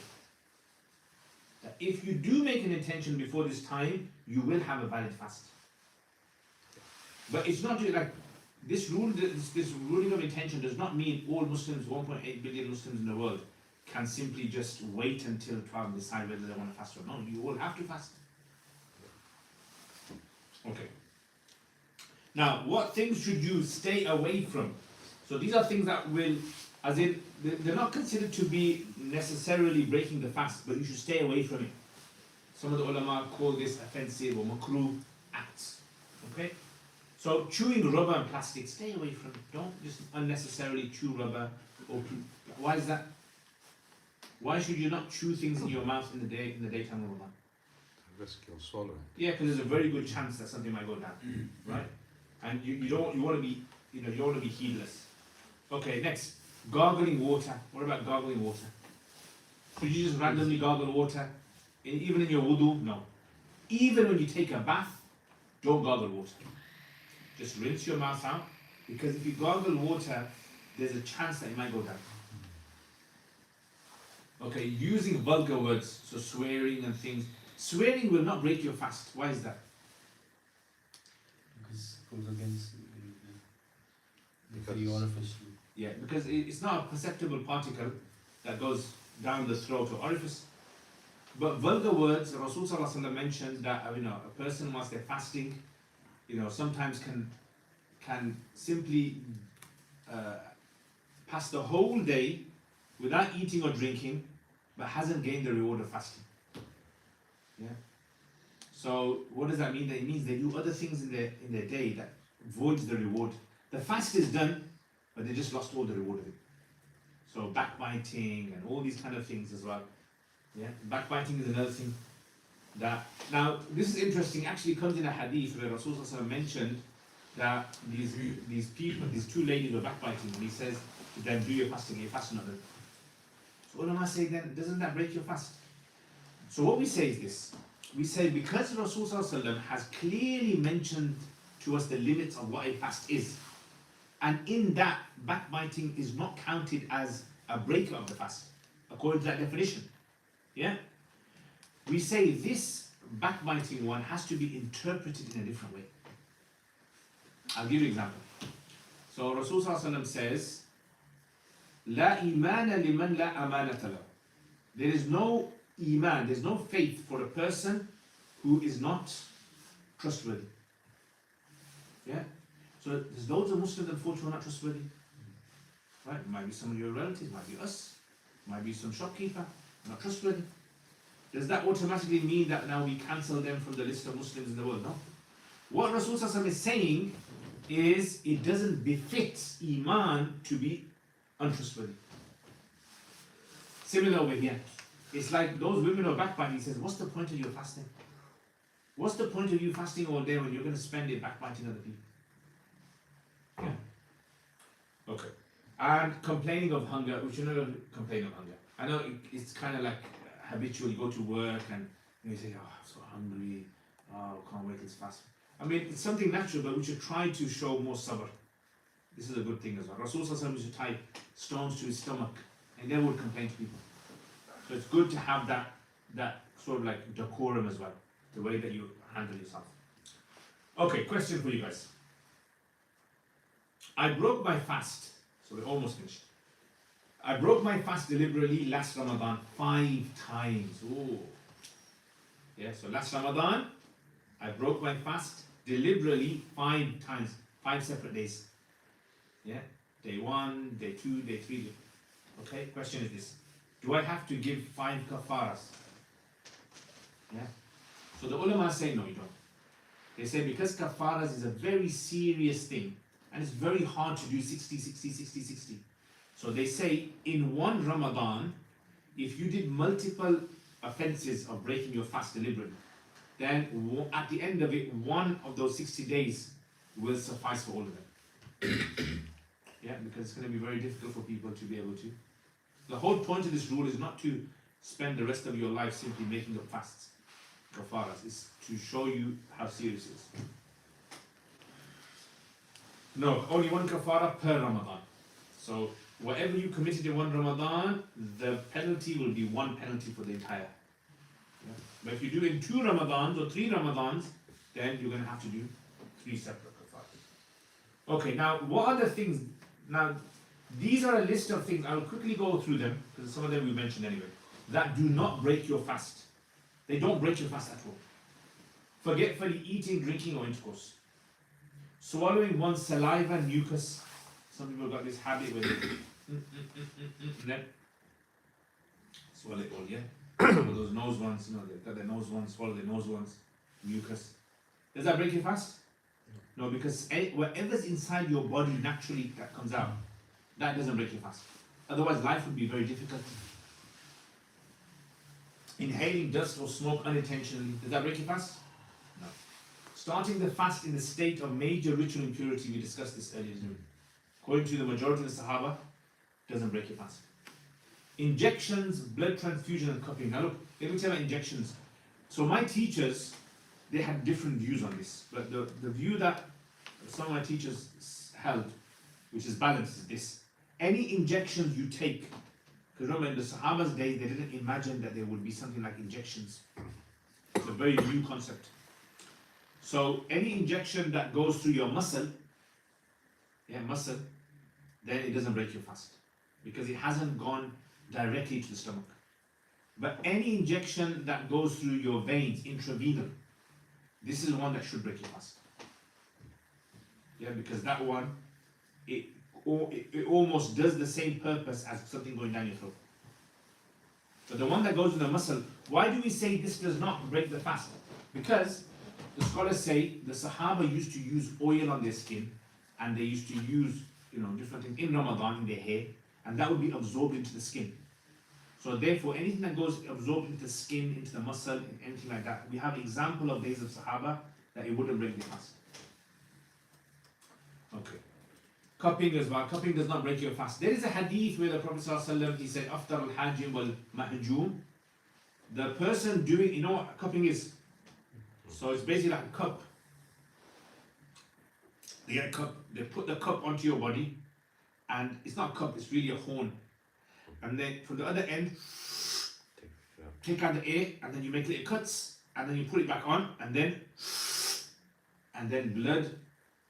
That if you do make an intention before this time, you will have a valid fast. But it's not like this rule. This ruling of intention does not mean all Muslims, 1.8 billion Muslims in the world, can simply just wait until 12 and decide whether they want to fast or not. You all have to fast. Okay. Now, what things should you stay away from? So these are things that will, as in, they're not considered to be necessarily breaking the fast, but you should stay away from it. Some of the ulama call this offensive or makruh acts. Okay? So chewing rubber and plastic, stay away from it. Don't just unnecessarily chew rubber. Why is that? Why should you not chew things in your mouth in the daytime of Ramadan? risk you'll swallow it. Yeah, because there's a very good chance that something might go down, right? And you want to be, you don't want to be heedless. Okay, next, gargling water. What about gargling water? Should you just randomly gargle water, even in your wudu? No. Even when you take a bath, don't gargle water. Just rinse your mouth out, because if you gargle water, there's a chance that it might go down. Okay, using vulgar words, so swearing and things. Swearing will not break your fast. Why is that? Because it goes against Because- the orifice. Yeah, because it's not a perceptible particle that goes down the throat or orifice. But vulgar words, Rasul Sallallahu Alaihi Wasallam mentioned that a person whilst they're fasting, sometimes can simply pass the whole day without eating or drinking, but hasn't gained the reward of fasting. Yeah. So what does that mean? That it means they do other things in their day that voids the reward. The fast is done, but they just lost all the reward of it. So backbiting and all these kind of things as well. Yeah, backbiting is another thing. That now this is interesting. Actually, comes in a hadith where Rasulullah mentioned that these people, these two ladies were backbiting, and he says to them, "Do your fasting, your fasting on them." So ulama say, then doesn't that break your fast? So what we say is this: we say because Rasulullah has clearly mentioned to us the limits of what a fast is, and in that backbiting is not counted as a breaker of the fast according to that definition. Yeah. We say this backbiting one has to be interpreted in a different way. I'll give you an example. So Rasulullah says, "La imana liman la amanata lahu." There is no iman, there's no faith for a person who is not trustworthy. Yeah. So there's loads of Muslims unfortunately who are not trustworthy. Right? It might be some of your relatives, might be us, might be some shopkeeper, not trustworthy. Does that automatically mean that now we cancel them from the list of Muslims in the world? No. What Rasulullah is saying is it doesn't befit Iman to be untrustworthy. Similar over here. It's like those women who are backbiting. He says, what's the point of your fasting? What's the point of you fasting all day when you're going to spend it backbiting other people? Yeah. Okay. And complaining of hunger, we should never complain of hunger. I know it's kind of like habitual. You go to work and you say, "Oh, I'm so hungry. Oh, can't wait till it's fast." I mean, it's something natural, but we should try to show more sabr. This is a good thing as well. Rasulullah used to tie stones to his stomach and never would complain to people. So it's good to have that sort of like decorum as well, the way that you handle yourself. Okay, question for you guys. I broke my fast, so we're almost finished. I broke my fast deliberately last Ramadan 5 times. Oh, yeah. So last Ramadan, I broke my fast deliberately 5 times, 5 separate days. Yeah, day 1, day 2, day 3. Okay. Question is this: do I have to give 5 kafaras? Yeah. So the ulama say no, you don't. They say because kafaras is a very serious thing, and it's very hard to do 60, 60, 60, 60. So they say in one Ramadan, if you did multiple offenses of breaking your fast deliberately, then at the end of it, one of those 60 days will suffice for all of them. Yeah, because it's going to be very difficult for people to be able to. The whole point of this rule is not to spend the rest of your life simply making up fasts, kafaras. It's to show you how serious it is. No, only one kafara per Ramadan. So whatever you committed in one Ramadan, the penalty will be one penalty for the entire. Yeah. But if you do in 2 Ramadans or 3 Ramadans, then you're going to have to do 3 separate kafaras. Okay, now what are the things? Now, these are a list of things. I will quickly go through them because some of them we mentioned anyway. That do not break your fast. They don't break your fast at all. Forgetfully eating, drinking, or intercourse. Swallowing one's saliva and mucus. Some people got this habit where they swallow it all, yeah? Those nose ones, you know, they got their nose ones, swallow their nose ones, mucus. Does that break your fast? No, because whatever's inside your body naturally that comes out, that doesn't break your fast. Otherwise, life would be very difficult. Inhaling dust or smoke unintentionally, does that break your fast? No. Starting the fast in the state of major ritual impurity, we discussed this earlier. According to the majority of the Sahaba, doesn't break your fast. Injections, blood transfusion, and cupping. Now look, let me tell you about injections. So my teachers, they had different views on this, but the view that some of my teachers held, which is balanced, is this: any injections you take, because remember in the Sahaba's day, they didn't imagine that there would be something like injections. It's a very new concept. So any injection that goes through your muscle, then it doesn't break your fast because it hasn't gone directly to the stomach. But any injection that goes through your veins, intravenous, this is the one that should break your fast. Yeah, because that one, it it almost does the same purpose as something going down your throat. But the one that goes in the muscle, why do we say this does not break the fast? Because the scholars say the Sahaba used to use oil on their skin, and they used to use, different things in Ramadan in their hair, and that would be absorbed into the skin. So therefore, anything that goes absorbed into the skin, into the muscle, anything like that, we have example of days of Sahaba that it wouldn't break the fast. Okay. Cupping as well. Cupping does not break your fast. There is a hadith where the Prophet ﷺ, he said, "Aftar al-hajim wal-mahjum." The person doing, you know what cupping is? So it's basically like a cup. They get a cup, they put the cup onto your body, and it's not a cup, it's really a horn. And then from the other end, take out the air, and then you make little cuts, and then you put it back on, and then blood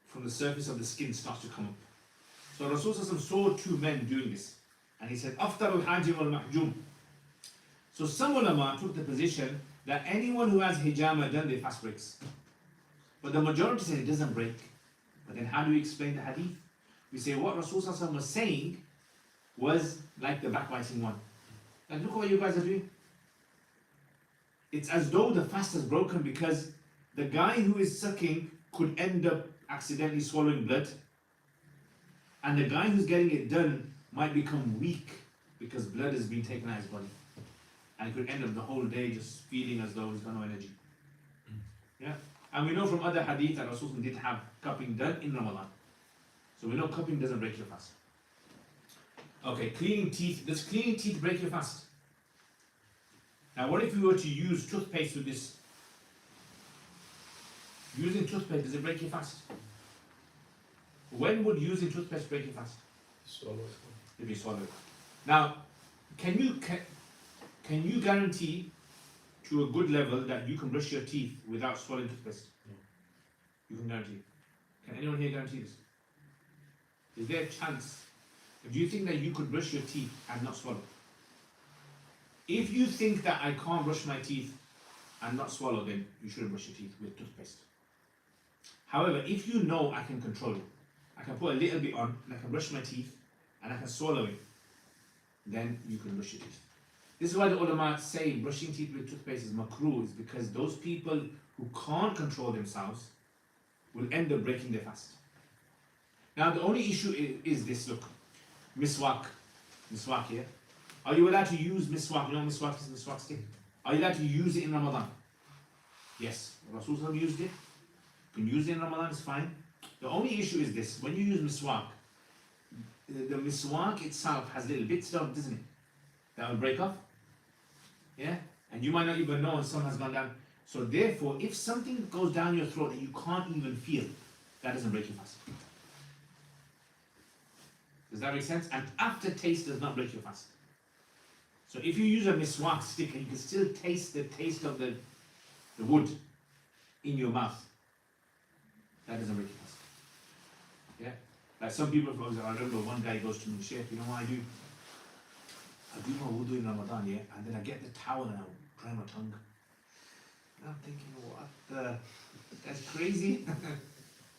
from the surface of the skin starts to come up. So Rasulullah saw two men doing this, and he said, "Aftar al-hajim wal-mahjum." So some ulama took the position that anyone who has hijama done, their fast breaks. But the majority said it doesn't break. But then how do we explain the hadith? We say what Rasulullah was saying was like the backbiting one. Like, look what you guys are doing. It's as though the fast is broken because the guy who is sucking could end up accidentally swallowing blood, and the guy who's getting it done might become weak because blood is being taken out of his body, and he could end up the whole day just feeling as though he's got no energy. Yeah, and we know from other hadith that Rasulullah did have cupping done in Ramadan, so we know cupping doesn't break your fast. Okay, cleaning teeth. Does cleaning teeth break your fast? Now, what if we were to use toothpaste with this? Using toothpaste, does it break your fast? When would using toothpaste break your fast? Swallow. If you swallow it. Now, can you guarantee to a good level that you can brush your teeth without swallowing toothpaste? No. You can guarantee. Can anyone here guarantee this? Is there a chance? Do you think that you could brush your teeth and not swallow? If you think that I can't brush my teeth and not swallow, then you shouldn't brush your teeth with toothpaste. However, if you know I can control it, I can put a little bit on and I can brush my teeth and I can swallow it, then you can brush your teeth. This is why the ulama say brushing teeth with toothpaste is makruh, is because those people who can't control themselves will end up breaking their fast. Now the only issue is this, look, miswak here. Are you allowed to use miswak? You know miswak is miswak stick? Are you allowed to use it in Ramadan? Yes, Rasulullah used it. You can use it in Ramadan, it's fine. The only issue is this, when you use miswak, the miswak itself has little bits of, doesn't it? That will break off. Yeah? And you might not even know if some has gone down. So therefore, if something goes down your throat that you can't even feel, that doesn't break your fast. Does that make sense? And aftertaste does not break your fast. So if you use a miswak stick and you can still taste the taste of the wood in your mouth, that doesn't break your fast. Yeah? Like some people, for example, I remember one guy goes to me, "Sheikh, you know what I do? I do my wudu in Ramadan, yeah, and then I get the towel and I dry my tongue." And I'm thinking, what the? That's crazy.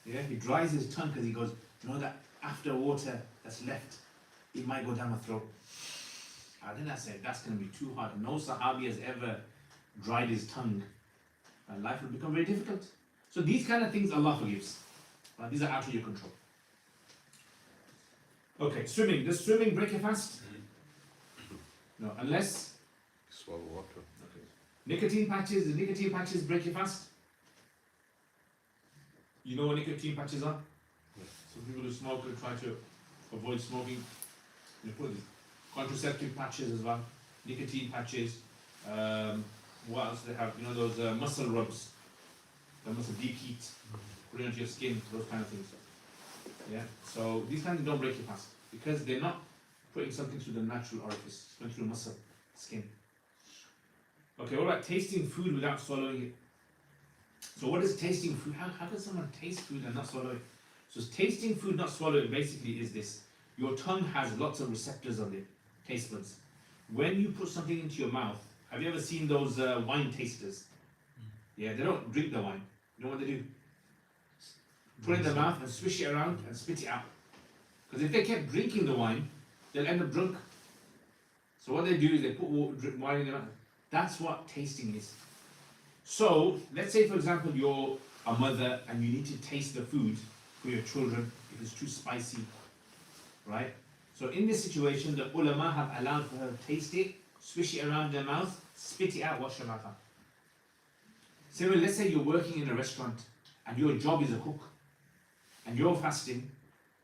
Yeah, he dries his tongue because he goes, you know that after water that's left, it might go down my throat. And then I said, that's going to be too hard. No Sahabi has ever dried his tongue, and life will become very difficult. So these kind of things Allah forgives. Right? These are out of your control. Okay, swimming. Does swimming break your fast? No, unless Swallow water. okay. Nicotine patches. The nicotine patches break your fast. You know what nicotine patches are? Yes. Some people who smoke will try to avoid smoking. They put contraceptive patches as well. Nicotine patches. What else do they have? You know those muscle rubs. The muscle deep heat. Put it onto your skin. Those kind of things. Yeah. So these kind of don't break your fast because they're not putting something through the natural orifice. It's going through muscle, skin. Okay. What about tasting food without swallowing it? So what is tasting food? How can someone taste food and not swallow it? So tasting food, not swallow it, basically is this. Your tongue has lots of receptors on it, taste buds. When you put something into your mouth, have you ever seen those wine tasters? Yeah, they don't drink the wine. You know what they do? Put it in their mouth and swish it around and spit it out. Because if they kept drinking the wine, they'll end up drunk. So what they do is they put wine in their mouth. That's what tasting is. So let's say, for example, you're a mother and you need to taste the food for your children if it's too spicy, right? So in this situation, the ulama have allowed for her to taste it, swish it around their mouth, spit it out, wash your mouth out. Similarly, let's say you're working in a restaurant and your job is a cook and you're fasting.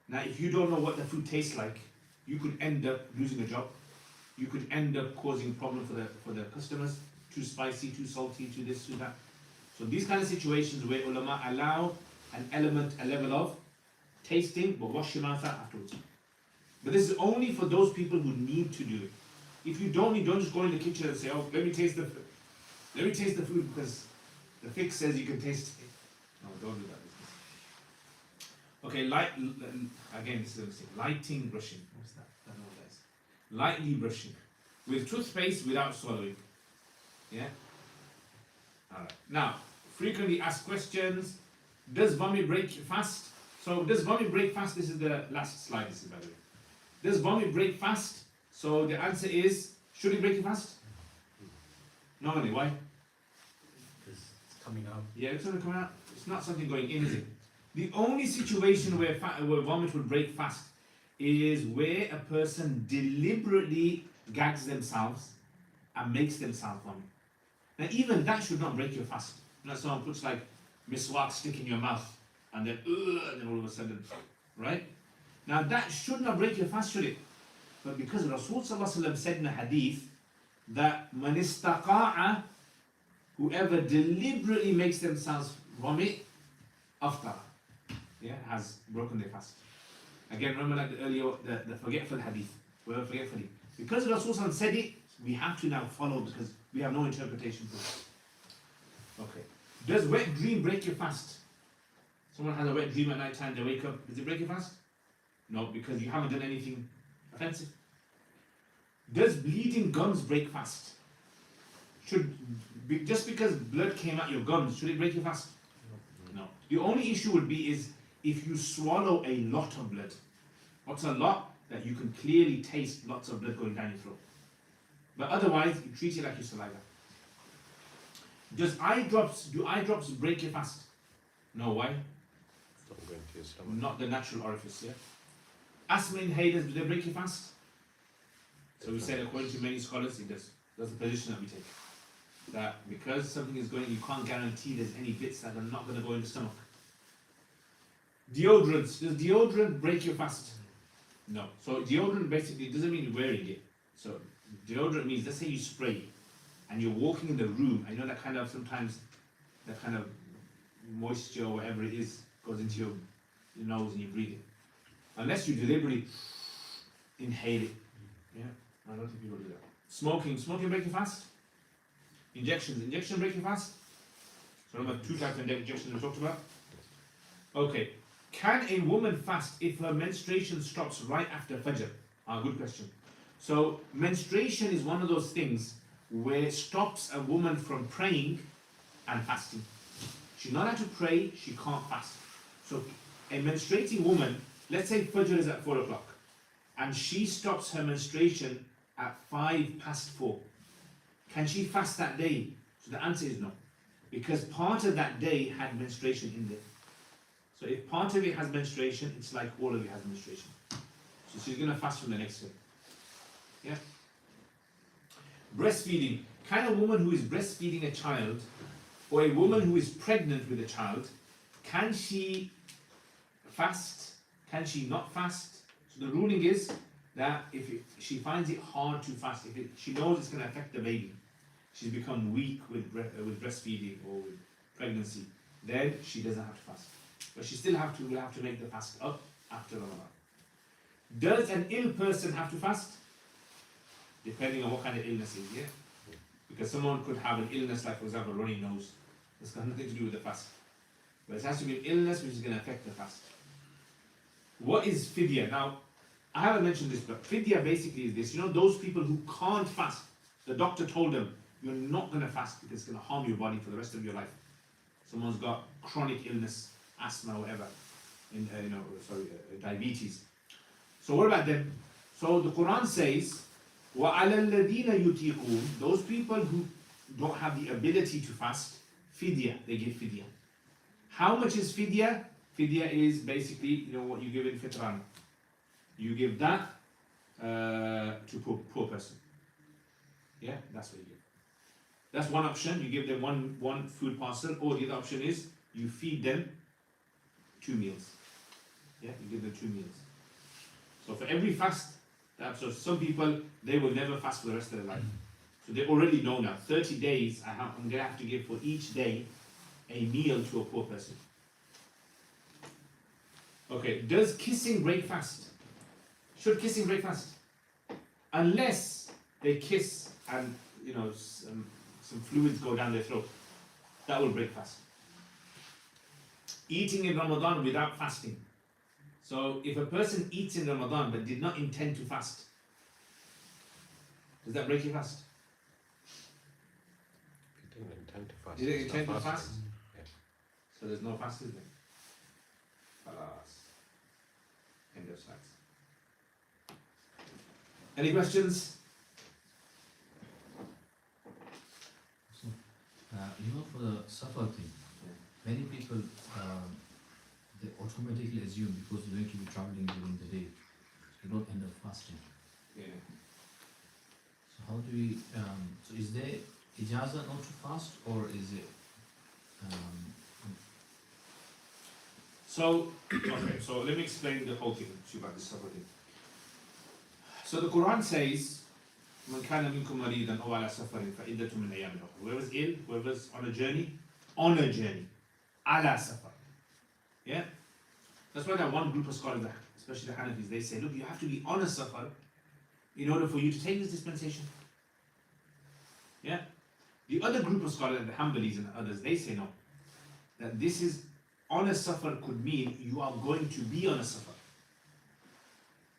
Now, if you don't know what the food tastes like, you could end up losing a job. You could end up causing problem for the customers. Too spicy, too salty, too this, too that. So these kind of situations where ulama allow a level of tasting, but wash your mouth out afterwards. But this is only for those people who need to do it. If you don't just go in the kitchen and say, oh, let me taste the food because the fiqh says you can taste it. No, don't do that. Okay, again, this is a mistake. Lighting brushing. What's that? I don't know what that is. Lightly brushing. With toothpaste without swallowing. Yeah? Alright. Now, frequently asked questions. Does vomit break fast? So, does vomit break fast? This is the last slide, this is by the way. Does vomit break fast? So, the answer is, should it break your fast? Normally, why? Because it's coming out. Yeah, it's going to come out. It's not something going in, is it? The only situation where vomit will break fast is where a person deliberately gags themselves and makes themselves vomit. Now, even that should not break your fast. Not someone puts like miswak stick in your mouth and then all of a sudden, right? Now, that should not break your fast, should it? But because Rasul said in a hadith that man istaqa'a, whoever deliberately makes themselves vomit, after, has broken their fast. Again, remember like earlier the forgetful hadith. We're forgetfully. Because Rasul said it, we have to now follow because we have no interpretation for it. Okay. Does wet dream break your fast? Someone has a wet dream at night time, they wake up, does it break your fast? No, because you haven't done anything offensive. Does bleeding gums break fast? Just because blood came out your gums, should it break your fast? No. The only issue would be is if you swallow a lot of blood. What's a lot? That you can clearly taste lots of blood going down your throat. But otherwise, you treat it like your saliva. Do eye drops break your fast? No, why? Don't go into your stomach. Not the natural orifice, yeah? Asthma inhalers, do they break your fast? So we said according to many scholars, it does. That's the position that we take. That because something is going, you can't guarantee there's any bits that are not going to go in the stomach. Deodorants, does deodorant break your fast? No. So deodorant basically doesn't mean wearing it. So deodorant means, let's say you spray it and you're walking in the room, I know that kind of sometimes that kind of moisture or whatever it is goes into your nose and you breathe it. Unless you deliberately inhale it. Yeah, I don't think people do that. Smoking break your fast? Injection break your fast? So remember 2 types of injections we talked about? Okay. Can a woman fast if her menstruation stops right after Fajr? Good question. So menstruation is one of those things where it stops a woman from praying and fasting. She's not allowed to pray, she can't fast. So a menstruating woman, let's say Fajr is at 4 o'clock, and she stops her menstruation at 4:05. Can she fast that day? So the answer is no. Because part of that day had menstruation in there. So if part of it has menstruation, it's like all of it has menstruation. So she's going to fast from the next day. Yeah? Breastfeeding. Can a woman who is breastfeeding a child, or a woman who is pregnant with a child, can she fast? Can she not fast? So the ruling is that if she finds it hard to fast, she knows it's going to affect the baby, she's become weak with breastfeeding or with pregnancy, then she doesn't have to fast. But she still will have to make the fast up after Ramadan. Does an ill person have to fast? Depending on what kind of illness it is, yeah? Because someone could have an illness like, for example, runny nose. It's got nothing to do with the fast. But it has to be an illness which is going to affect the fast. What is fidya? Now, I haven't mentioned this, but fidya basically is this. You know, those people who can't fast, the doctor told them, you're not going to fast because it's going to harm your body for the rest of your life. Someone's got chronic illness, asthma, or whatever, diabetes. So what about them? So the Quran says, وَعَلَى الَّذِينَ يُطِيقُونَ, those people who don't have the ability to fast, fidya, they give fidya. How much is fidya? Fidya is basically, you know, what you give in fitran. You give that to poor person. Yeah, that's what you give. That's one option. You give them one food parcel, or the other option is you feed them 2 meals. Yeah, you give them 2 meals. So for every fast, so some people, they will never fast for the rest of their life. So they already know now, 30 days, I'm going to have to give for each day a meal to a poor person. Okay, does kissing break fast? Should kissing break fast? Unless they kiss and, you know, some fluids go down their throat. That will break fast. Eating in Ramadan without fasting. So if a person eats in Ramadan but did not intend to fast, does that break your fast? If you didn't intend to fast. Did it it's not intend to fast? fasting. Yeah. So there's no fast, is there? Alas. End of slides. Any questions? So, you know, for the suffer thing, many people they automatically assume because you're going to be traveling during the day, you don't end up fasting. Yeah. So how do we? So is there ijaza not to fast, or is it? So, okay, so let me explain the whole thing to you about this suffer thing. So the Quran says, "Man kana minkum maridan aw ala safarin fa iddatu min ayamin ukhra." Whoever's ill, whoever's on a journey, ala safar. Yeah? That's why that one group of scholars, especially the Hanafis, they say, look, you have to be on a safar in order for you to take this dispensation. Yeah? The other group of scholars, the Hanbalis and others, they say no. That this is, on a safar could mean you are going to be on a safar.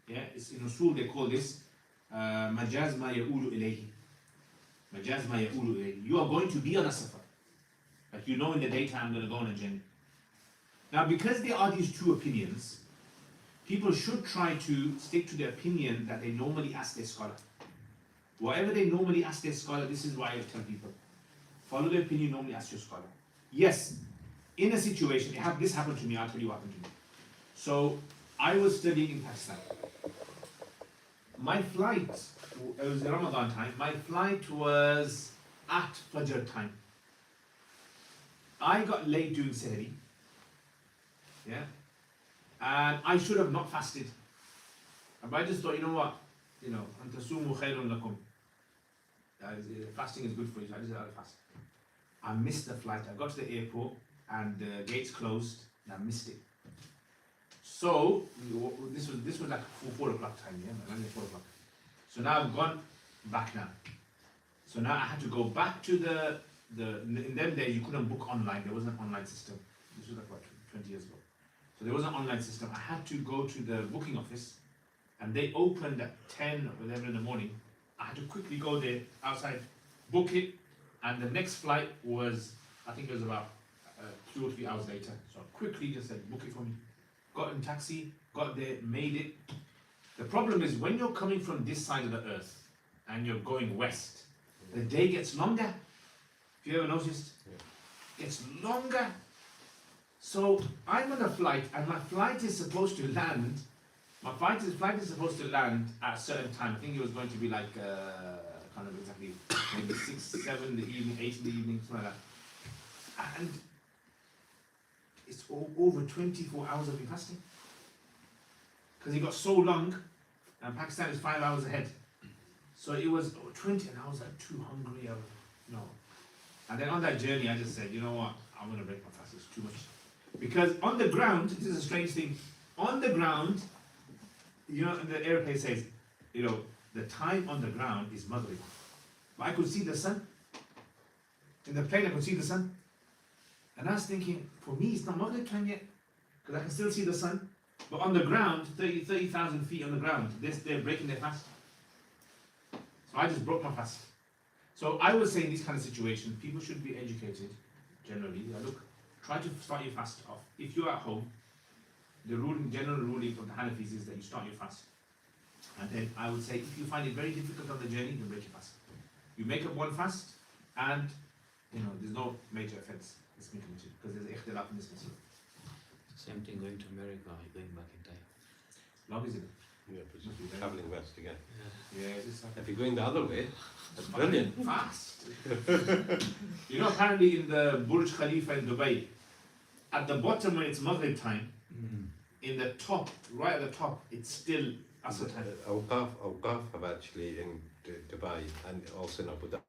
Yeah? It's in Usul they call this majaz ma ya'ulu ilayhi. Majaz ma ya'ulu ilayhi. You are going to be on a safar. Like you know in the daytime I'm going to go on a journey. Now because there are these two opinions, people should try to stick to the opinion that they normally ask their scholar. Whatever they normally ask their scholar, this is why I tell people. Follow the opinion normally ask your scholar. Yes, in a situation, this happened to me, I'll tell you what happened to me. So, I was studying in Pakistan. My flight, it was Ramadan time, my flight was at Fajr time. I got late doing Sehri. Yeah? And I should have not fasted. But I just thought, you know what? You know, antasumu khairun lakum. Fasting is good for you, so I just had to fast. I missed the flight. I got to the airport and the gates closed and I missed it. So this was like 4 o'clock time, yeah, around 4 o'clock. So now I've gone back now. So now I had to go back to in them days you couldn't book online. There wasn't an online system. This was like what, 20 years ago. So there was an online system. I had to go to the booking office and they opened at 10 or 11 in the morning. I had to quickly go there outside, book it, and the next flight was, I think it was about 2 or 3 hours later. So I quickly just said, book it for me. Got in taxi, got there, made it. The problem is when you're coming from this side of the earth and you're going west, the day gets longer. Have you ever noticed? Yeah. It's longer. So I'm on a flight and my flight is supposed to land. My flight is supposed to land at a certain time. I think it was going to be like, I can't remember exactly, maybe 6, 7 in the evening, 8 in the evening, something like that. And it's over 24 hours of fasting. Because it got so long, and Pakistan is 5 hours ahead. So it was 20, and I was like too hungry. No. And then on that journey, I just said, you know what, I'm going to break my fast, it's too much. Because on the ground, this is a strange thing, on the ground, you know, the airplane says, you know, the time on the ground is Maghrib. But I could see the sun. In the plane, I could see the sun. And I was thinking, for me, it's not Maghrib time yet. Because I can still see the sun. But on the ground, 30,000 feet on the ground, they're breaking their fast. So I just broke my fast. So I would say in this kind of situation, people should be educated, generally. Look, try to start your fast off. If you're at home, the general ruling of the Hanafis is that you start your fast And then I would say, if you find it very difficult on the journey, then break your fast. You make up one fast, and there's no major offense that's been committed because there's ikhtilaf in this masala. Same thing going to America, you're going back in time. Long is it? Yeah, but it's travelling west again. Yeah, it's If you're going the other way, that's brilliant. fast. Apparently in the Burj Khalifa in Dubai, at the bottom when it's Maghrib time, in the top, right at the top, it's still Asr time. Awqaf have actually in Dubai and also in Abu Dhabi.